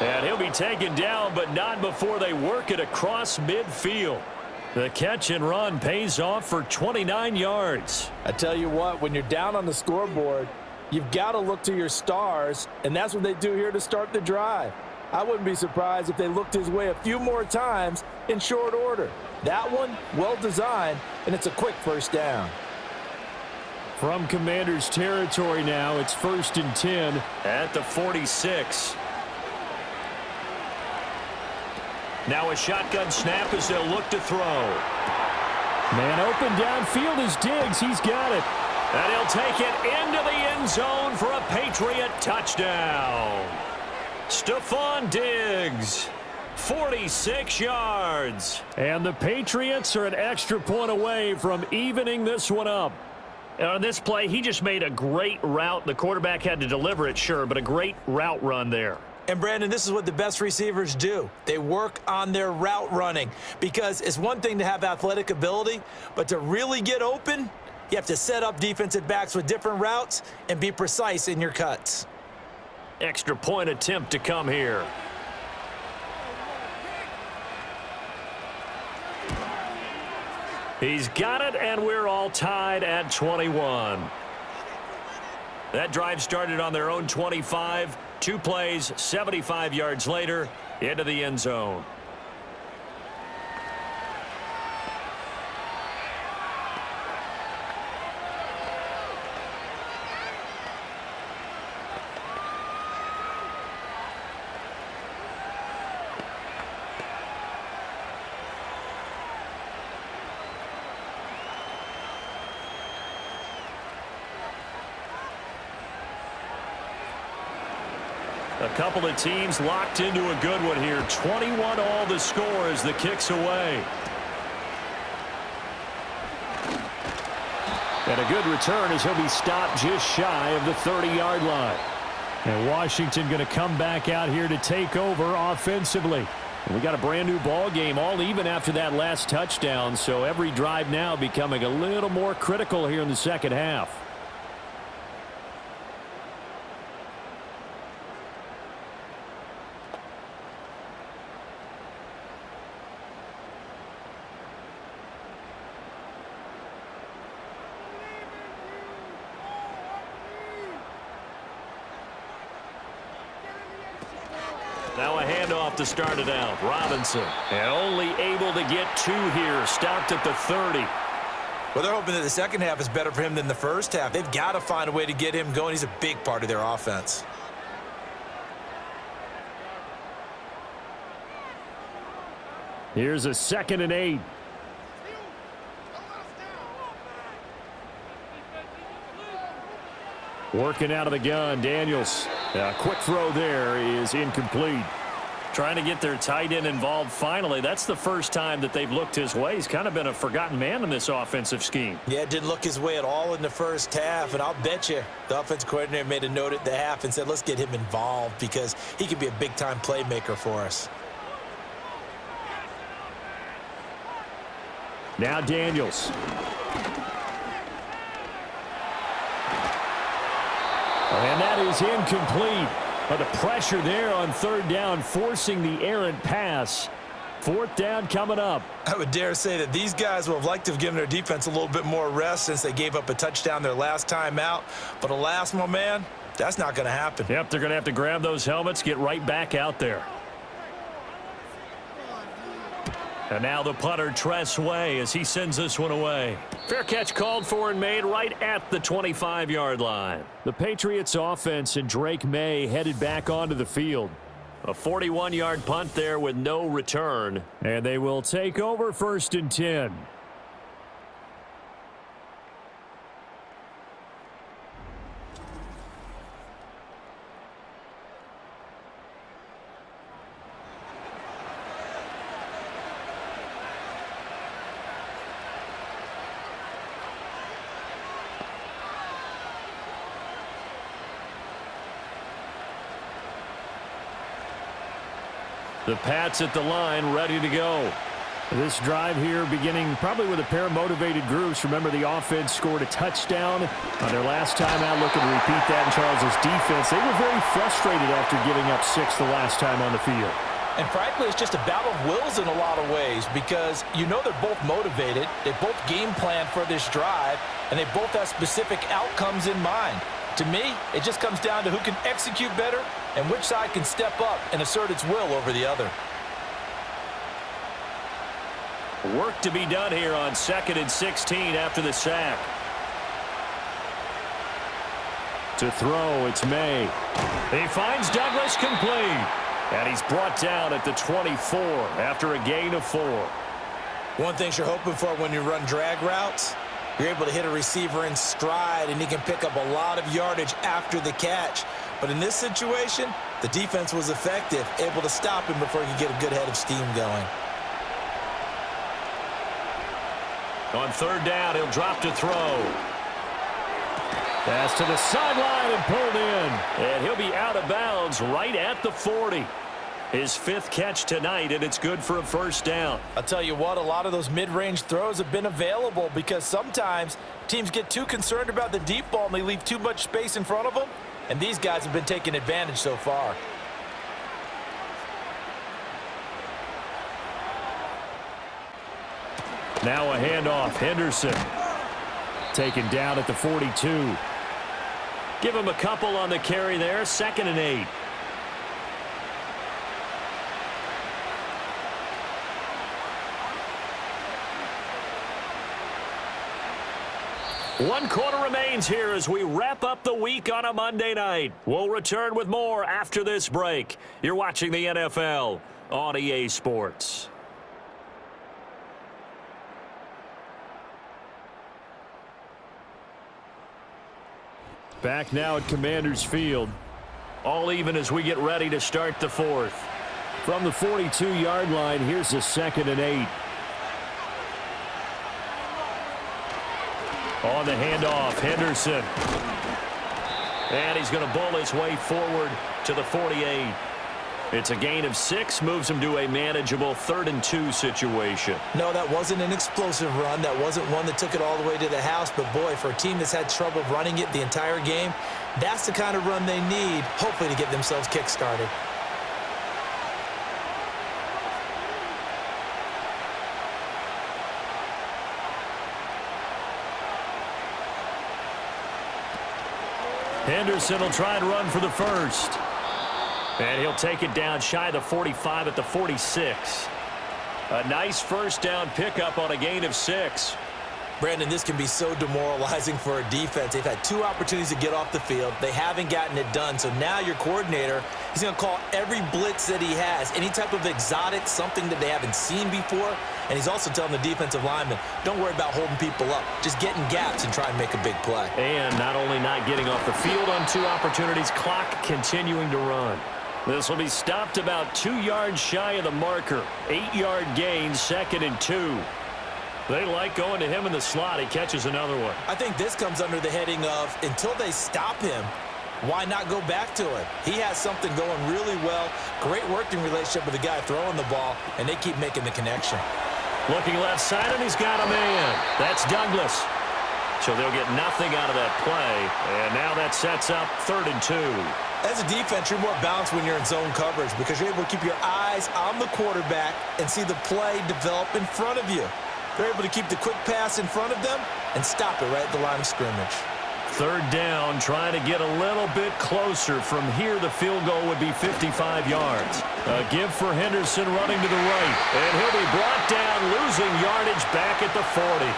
And he'll be taken down, but not before they work it across midfield. The catch and run pays off for 29 yards. I tell you what, when you're down on the scoreboard, you've got to look to your stars, and that's what they do here to start the drive. I wouldn't be surprised if they looked his way a few more times in short order. That one, well designed, and it's a quick first down. From Commanders territory now, it's 1st and 10. At the 46. Now a shotgun snap as they'll look to throw. Man open downfield is Diggs. He's got it. And he'll take it into the end zone for a Patriot touchdown. Stephon Diggs, 46 yards. And the Patriots are an extra point away from evening this one up. And on this play, he just made a great route. The quarterback had to deliver it, sure, but a great route run there. And, Brandon, this is what the best receivers do. They work on their route running, because it's one thing to have athletic ability, but to really get open, you have to set up defensive backs with different routes and be precise in your cuts. Extra point attempt to come here. He's got it, and we're all tied at 21. That drive started on their own 25. 2 plays, 75 yards later, into the end zone. A couple of teams locked into a good one here. 21 all the score as the kick's away. And a good return as he'll be stopped just shy of the 30-yard line. And Washington going to come back out here to take over offensively. And we got a brand new ball game, all even after that last touchdown. So every drive now becoming a little more critical here in the second half. Now a handoff to start it out. Robinson, and only able to get 2 here. Stopped at the 30. Well, they're hoping that the second half is better for him than the first half. They've got to find a way to get him going. He's a big part of their offense. Here's a 2nd and 8. Working out of the gun, Daniels. A quick throw there is incomplete. Trying to get their tight end involved finally. That's the first time that they've looked his way. He's kind of been a forgotten man in this offensive scheme. Yeah, it didn't look his way at all in the first half, and I'll bet you the offensive coordinator made a note at the half and said, let's get him involved because he could be a big-time playmaker for us. Now Daniels. And that is incomplete. But the pressure there on 3rd down, forcing the errant pass. 4th down coming up. I would dare say that these guys would have liked to have given their defense a little bit more rest since they gave up a touchdown their last time out. But alas, my man, that's not going to happen. Yep, they're going to have to grab those helmets, get right back out there. And now the punter, Tress Way, as he sends this one away. Fair catch called for and made right at the 25-yard line. The Patriots offense and Drake May headed back onto the field. A 41-yard punt there with no return. And they will take over 1st and 10. The Pats at the line, ready to go. This drive here beginning probably with a pair of motivated groups. Remember, the offense scored a touchdown on their last time out. Looking to repeat that in Charles's defense. They were very frustrated after giving up 6 the last time on the field. And frankly, it's just a battle of wills in a lot of ways because you know they're both motivated. They both game plan for this drive, and they both have specific outcomes in mind. To me, it just comes down to who can execute better and which side can step up and assert its will over the other. Work to be done here on 2nd and 16 after the sack. To throw, it's May. He finds Douglas complete. And he's brought down at the 24 after a gain of 4. One thing you're hoping for when you run drag routes, you're able to hit a receiver in stride, and he can pick up a lot of yardage after the catch. But in this situation, the defense was effective, able to stop him before he could get a good head of steam going. On 3rd down, he'll drop to throw. Pass to the sideline and pulled in. And he'll be out of bounds right at the 40. His 5th catch tonight, and it's good for a 1st down. I'll tell you what, a lot of those mid-range throws have been available because sometimes teams get too concerned about the deep ball and they leave too much space in front of them, and these guys have been taking advantage so far. Now a handoff. Henderson taken down at the 42. Give him a couple on the carry there. 2nd and 8. One quarter remains here as we wrap up the week on a Monday night. We'll return with more after this break. You're watching the NFL on EA Sports. Back now at Commanders Field. All even as we get ready to start the 4th. From the 42-yard line, here's the 2nd and 8. On the handoff, Henderson. And he's going to bull his way forward to the 48. It's a gain of 6, moves him to a manageable 3rd and 2 situation. No, that wasn't an explosive run. That wasn't one that took it all the way to the house. But, boy, for a team that's had trouble running it the entire game, that's the kind of run they need, hopefully, to get themselves kick-started. Henderson will try and run for the 1st. And he'll take it down shy of the 45 at the 46. A nice 1st down pickup on a gain of 6. Brandon, this can be so demoralizing for a defense. They've had 2 opportunities to get off the field. They haven't gotten it done. So now your coordinator, he's going to call every blitz that he has, any type of exotic, something that they haven't seen before. And he's also telling the defensive lineman, don't worry about holding people up. Just get in gaps and try and make a big play. And not only not getting off the field on 2 opportunities, clock continuing to run. This will be stopped about 2 yards shy of the marker. 8-yard gain, 2nd and 2. They like going to him in the slot. He catches another one. I think this comes under the heading of, until they stop him, why not go back to it? He has something going really well. Great working relationship with the guy throwing the ball, and they keep making the connection. Looking left side, and he's got a man. That's Douglas. So they'll get nothing out of that play. And now that sets up 3rd and 2. As a defense, you're more balanced when you're in zone coverage because you're able to keep your eyes on the quarterback and see the play develop in front of you. They're able to keep the quick pass in front of them and stop it right at the line of scrimmage. 3rd down, trying to get a little bit closer. From here, the field goal would be 55 yards. A give for Henderson running to the right. And he'll be brought down, losing yardage back at the 40.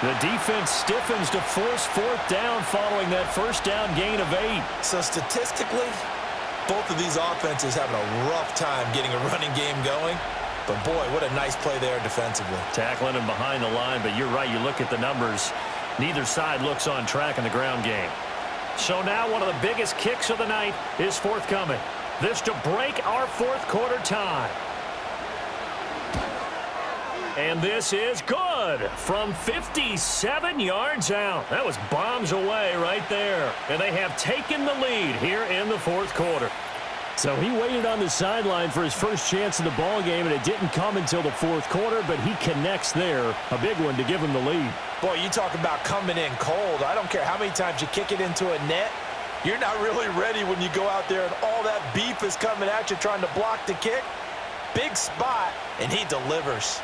The defense stiffens to force 4th down following that 1st down gain of 8. So statistically, both of these offenses having a rough time getting a running game going. But, boy, what a nice play there defensively. Tackling him behind the line, but you're right. You look at the numbers. Neither side looks on track in the ground game. So now one of the biggest kicks of the night is forthcoming. This to break our 4th quarter tie. And this is good from 57 yards out. That was bombs away right there. And they have taken the lead here in the 4th quarter. So he waited on the sideline for his first chance in the ball game, and it didn't come until the 4th quarter, but he connects there. A big one to give him the lead. Boy, you talk about coming in cold. I don't care how many times you kick it into a net. You're not really ready when you go out there and all that beef is coming at you trying to block the kick. Big spot, and he delivers.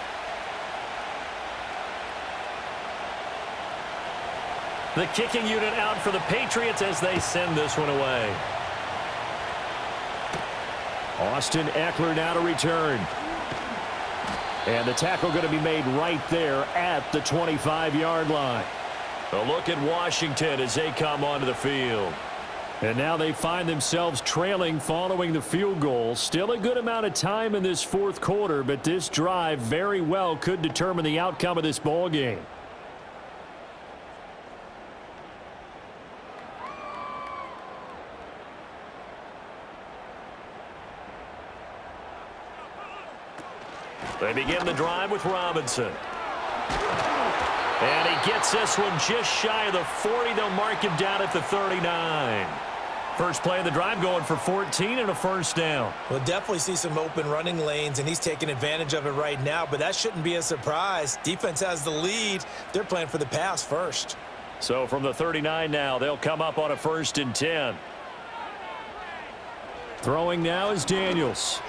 The kicking unit out for the Patriots as they send this one away. Austin Eckler now to return. And the tackle going to be made right there at the 25-yard line. A look at Washington as they come onto the field. And now they find themselves trailing following the field goal. Still a good amount of time in this 4th quarter, but this drive very well could determine the outcome of this ball game. They begin the drive with Robinson. And he gets this one just shy of the 40. They'll mark him down at the 39. First play of the drive going for 14 and a 1st down. We'll definitely see some open running lanes, and he's taking advantage of it right now, but that shouldn't be a surprise. Defense has the lead. They're playing for the pass first. So from the 39 now, they'll come up on a 1st and 10. Throwing now is Daniels.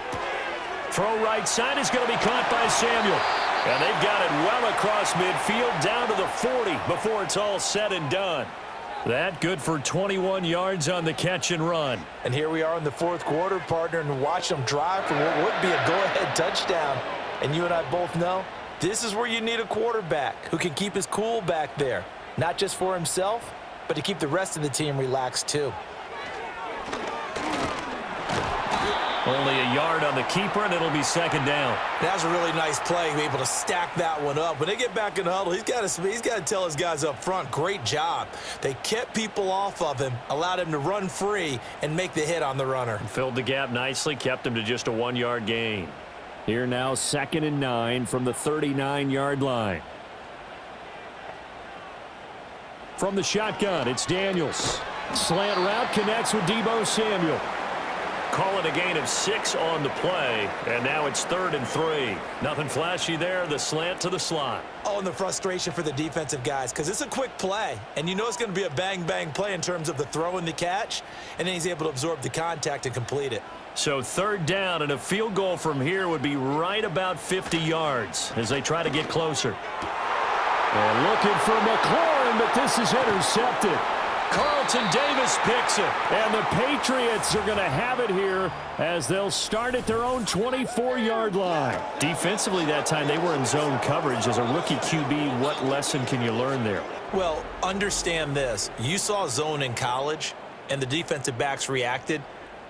Throw right side is going to be caught by Samuel. And they've got it well across midfield down to the 40 before it's all said and done. That good for 21 yards on the catch and run. And here we are in the 4th quarter, partner, and watch them drive for what would be a go-ahead touchdown. And you and I both know this is where you need a quarterback who can keep his cool back there. Not just for himself, but to keep the rest of the team relaxed too. Only a yard on the keeper, and it'll be 2nd down. That's a really nice play, able to stack that one up. When they get back in the huddle, he's got to tell his guys up front, great job. They kept people off of him, allowed him to run free, and make the hit on the runner. Filled the gap nicely, kept him to just a 1-yard gain. Here now, 2nd and 9 from the 39-yard line. From the shotgun, it's Daniels. Slant route connects with Deebo Samuel. Call it a gain of 6 on the play, and now it's 3rd and 3. Nothing flashy there, the slant to the slot. Oh, and the frustration for the defensive guys, because it's a quick play, and you know it's going to be a bang-bang play in terms of the throw and the catch, and then he's able to absorb the contact and complete it. So 3rd down, and a field goal from here would be right about 50 yards as they try to get closer. And looking for McLaurin, but this is intercepted. Carlton Davis picks it. And the Patriots are going to have it here as they'll start at their own 24-yard line. Defensively that time, they were in zone coverage. As a rookie QB, what lesson can you learn there? Well, understand this. You saw zone in college, and the defensive backs reacted,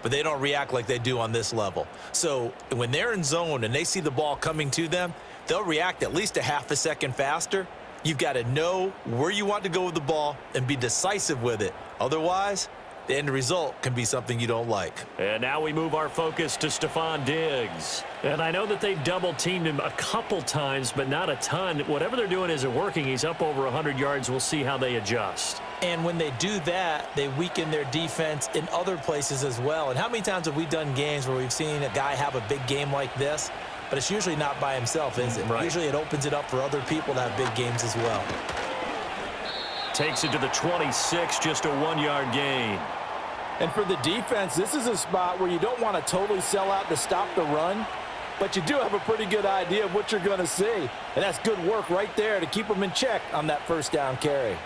but they don't react like they do on this level. So when they're in zone and they see the ball coming to them, they'll react at least a half a second faster. You've got to know where you want to go with the ball and be decisive with it. Otherwise, the end result can be something you don't like. And now we move our focus to Stephon Diggs. And I know that they've double-teamed him a couple times, but not a ton. Whatever they're doing isn't working. He's up over 100 yards. We'll see how they adjust. And when they do that, they weaken their defense in other places as well. And how many times have we done games where we've seen a guy have a big game like this? But it's usually not by himself, is it? Right. Usually it opens it up for other people to have big games as well. Takes it to the 26, just a 1-yard gain. And for the defense, this is a spot where you don't want to totally sell out to stop the run, but you do have a pretty good idea of what you're going to see. And that's good work right there to keep them in check on that first down carry.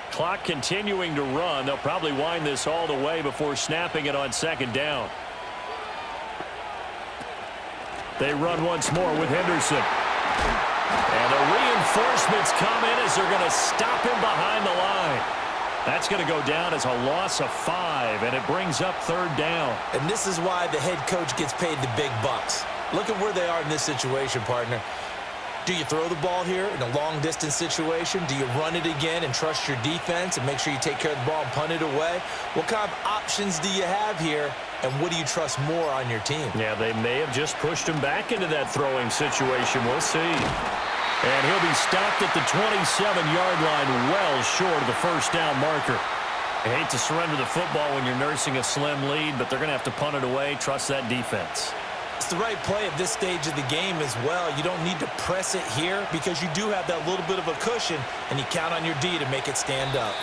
Clock continuing to run. They'll probably wind this all the way before snapping it on second down. They run once more with Henderson. And the reinforcements come in as they're going to stop him behind the line. That's going to go down as a loss of 5, and it brings up third down. And this is why the head coach gets paid the big bucks. Look at where they are in this situation, partner. Do you throw the ball here in a long-distance situation? Do you run it again and trust your defense and make sure you take care of the ball and punt it away? What kind of options do you have here, and what do you trust more on your team? Yeah, they may have just pushed him back into that throwing situation. We'll see. And he'll be stopped at the 27-yard line, well short of the first down marker. I hate to surrender the football when you're nursing a slim lead, but they're going to have to punt it away. Trust that defense. It's the right play at this stage of the game as well. You don't need to press it here because you do have that little bit of a cushion, and you count on your D to make it stand up.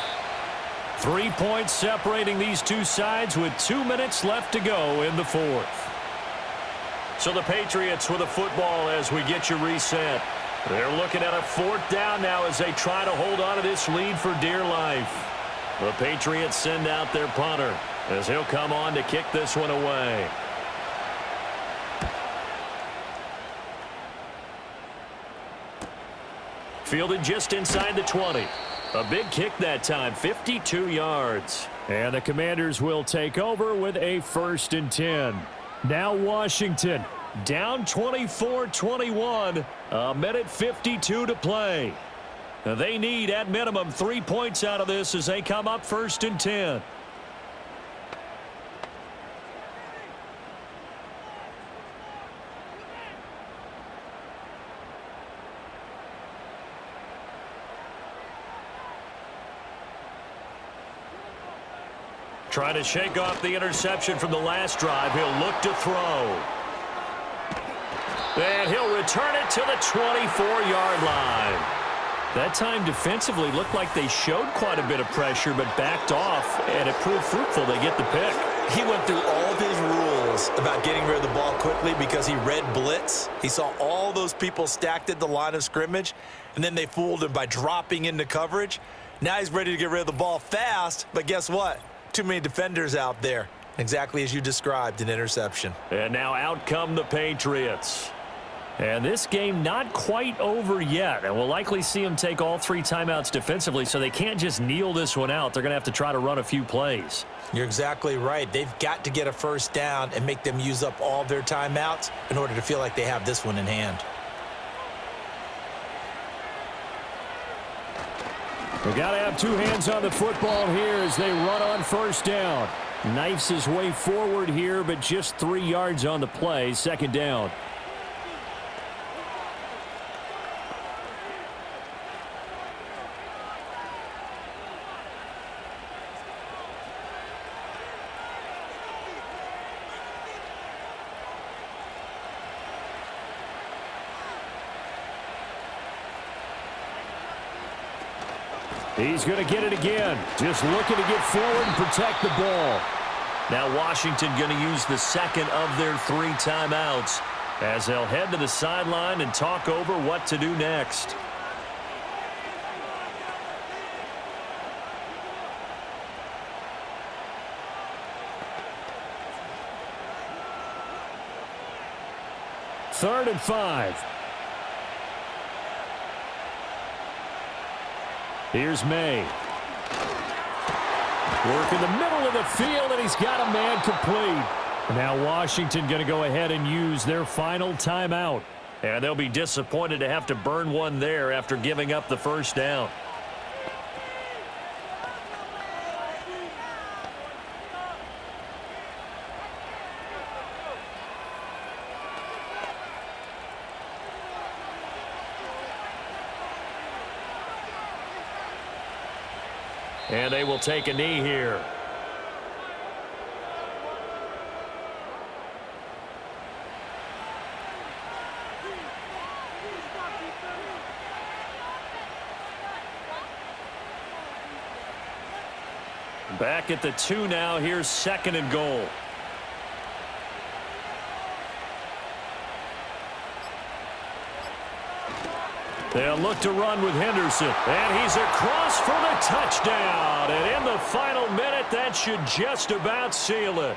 3 points separating these two sides with 2 minutes left to go in the fourth. So the Patriots with a football as we get you reset. They're looking at a fourth down now as they try to hold on to this lead for dear life. The Patriots send out their punter as he'll come on to kick this one away. Fielded just inside the 20. A big kick that time, 52 yards. And the Commanders will take over with a 1st and 10. Now Washington down 24-21. A minute 52 to play. They need at minimum 3 points out of this as they come up 1st and 10. Trying to shake off the interception from the last drive. He'll look to throw. And he'll return it to the 24-yard line. That time defensively looked like they showed quite a bit of pressure but backed off, and it proved fruitful. They get the pick. He went through all of his rules about getting rid of the ball quickly because he read blitz. He saw all those people stacked at the line of scrimmage, and then they fooled him by dropping into coverage. Now he's ready to get rid of the ball fast, but guess what? Too many defenders out there. Exactly as you described, an interception. And now out come the Patriots. And this game not quite over yet. And we'll likely see them take all 3 timeouts defensively, so they can't just kneel this one out. They're going to have to try to run a few plays. You're exactly right. They've got to get a first down and make them use up all their timeouts in order to feel like they have this one in hand. We've got to have 2 hands on the football here as they run on 1st down. Knifes his way forward here, but just 3 yards on the play. 2nd down. He's going to get it again. Just looking to get forward and protect the ball. Now Washington going to use the second of their 3 timeouts as they'll head to the sideline and talk over what to do next. 3rd and 5. Here's May. Work in the middle of the field, and he's got a man complete. Now Washington going to go ahead and use their final timeout. And they'll be disappointed to have to burn one there after giving up the first down. And they will take a knee here. Back at the 2 now. Here's 2nd and goal. They'll look to run with Henderson. And he's across for the touchdown. And in the final minute, that should just about seal it.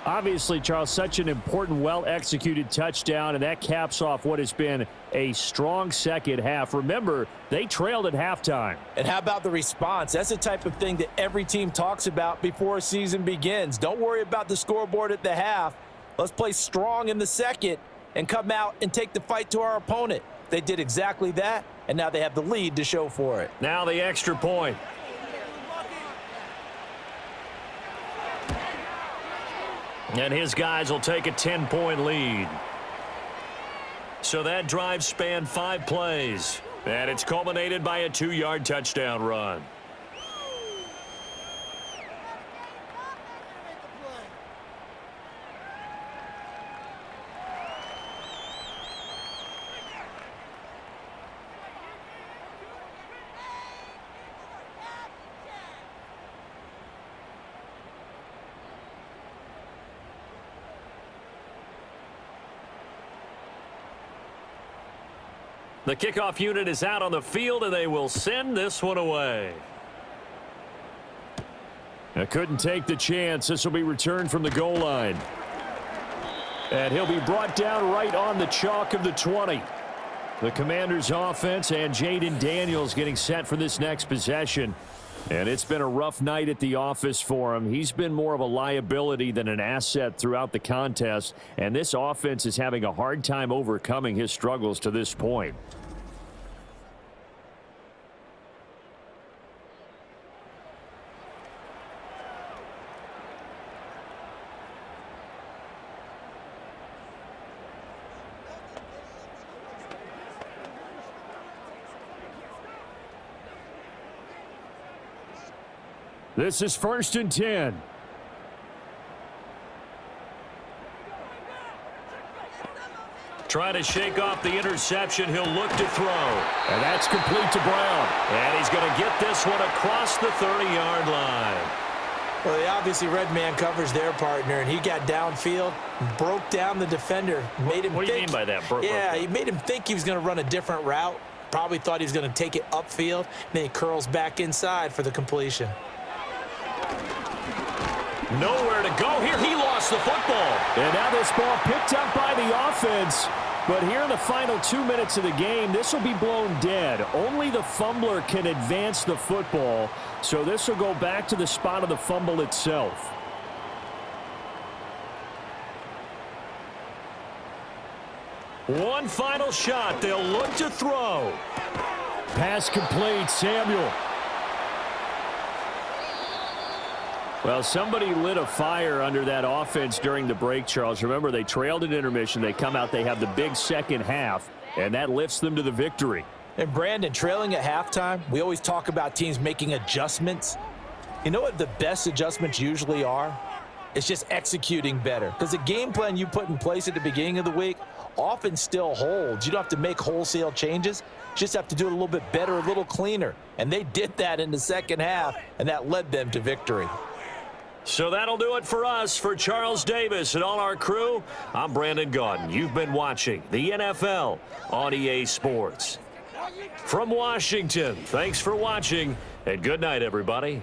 Obviously, Charles, such an important, well-executed touchdown, and that caps off what has been a strong second half. Remember, they trailed at halftime. And how about the response? That's the type of thing that every team talks about before a season begins. Don't worry about the scoreboard at the half. Let's play strong in the second and come out and take the fight to our opponent. They did exactly that, and now they have the lead to show for it. Now the extra point. And his guys will take a 10-point lead. So that drive spanned 5 plays. And it's culminated by a 2-yard touchdown run. The kickoff unit is out on the field, and they will send this one away. I couldn't take the chance. This will be returned from the goal line. And he'll be brought down right on the chalk of the 20. The Commanders' offense and Jaden Daniels getting set for this next possession. And it's been a rough night at the office for him. He's been more of a liability than an asset throughout the contest. And this offense is having a hard time overcoming his struggles to this point. This is 1st and 10. Trying to shake off the interception. He'll look to throw. And that's complete to Brown. And he's going to get this one across the 30-yard line. Well, they obviously red man covers their partner, and he got downfield, broke down the defender, made him What do you think, mean by that? Yeah, he made him think he was going to run a different route. Probably thought he was going to take it upfield, and then he curls back inside for the completion. Nowhere to go here. He lost the football. And now this ball picked up by the offense. But here in the final 2 minutes of the game, this will be blown dead. Only the fumbler can advance the football. So this will go back to the spot of the fumble itself. One final shot. They'll look to throw. Pass complete. Samuel. Well, somebody lit a fire under that offense during the break, Charles. Remember, they trailed at intermission. They come out, they have the big second half, and that lifts them to the victory. And Brandon, trailing at halftime, we always talk about teams making adjustments. You know what the best adjustments usually are? It's just executing better. Because the game plan you put in place at the beginning of the week often still holds. You don't have to make wholesale changes. You just have to do it a little bit better, a little cleaner. And they did that in the second half, and that led them to victory. So that'll do it for us. For Charles Davis and all our crew, I'm Brandon Gaudin. You've been watching the NFL on EA Sports. From Washington, thanks for watching, and good night, everybody.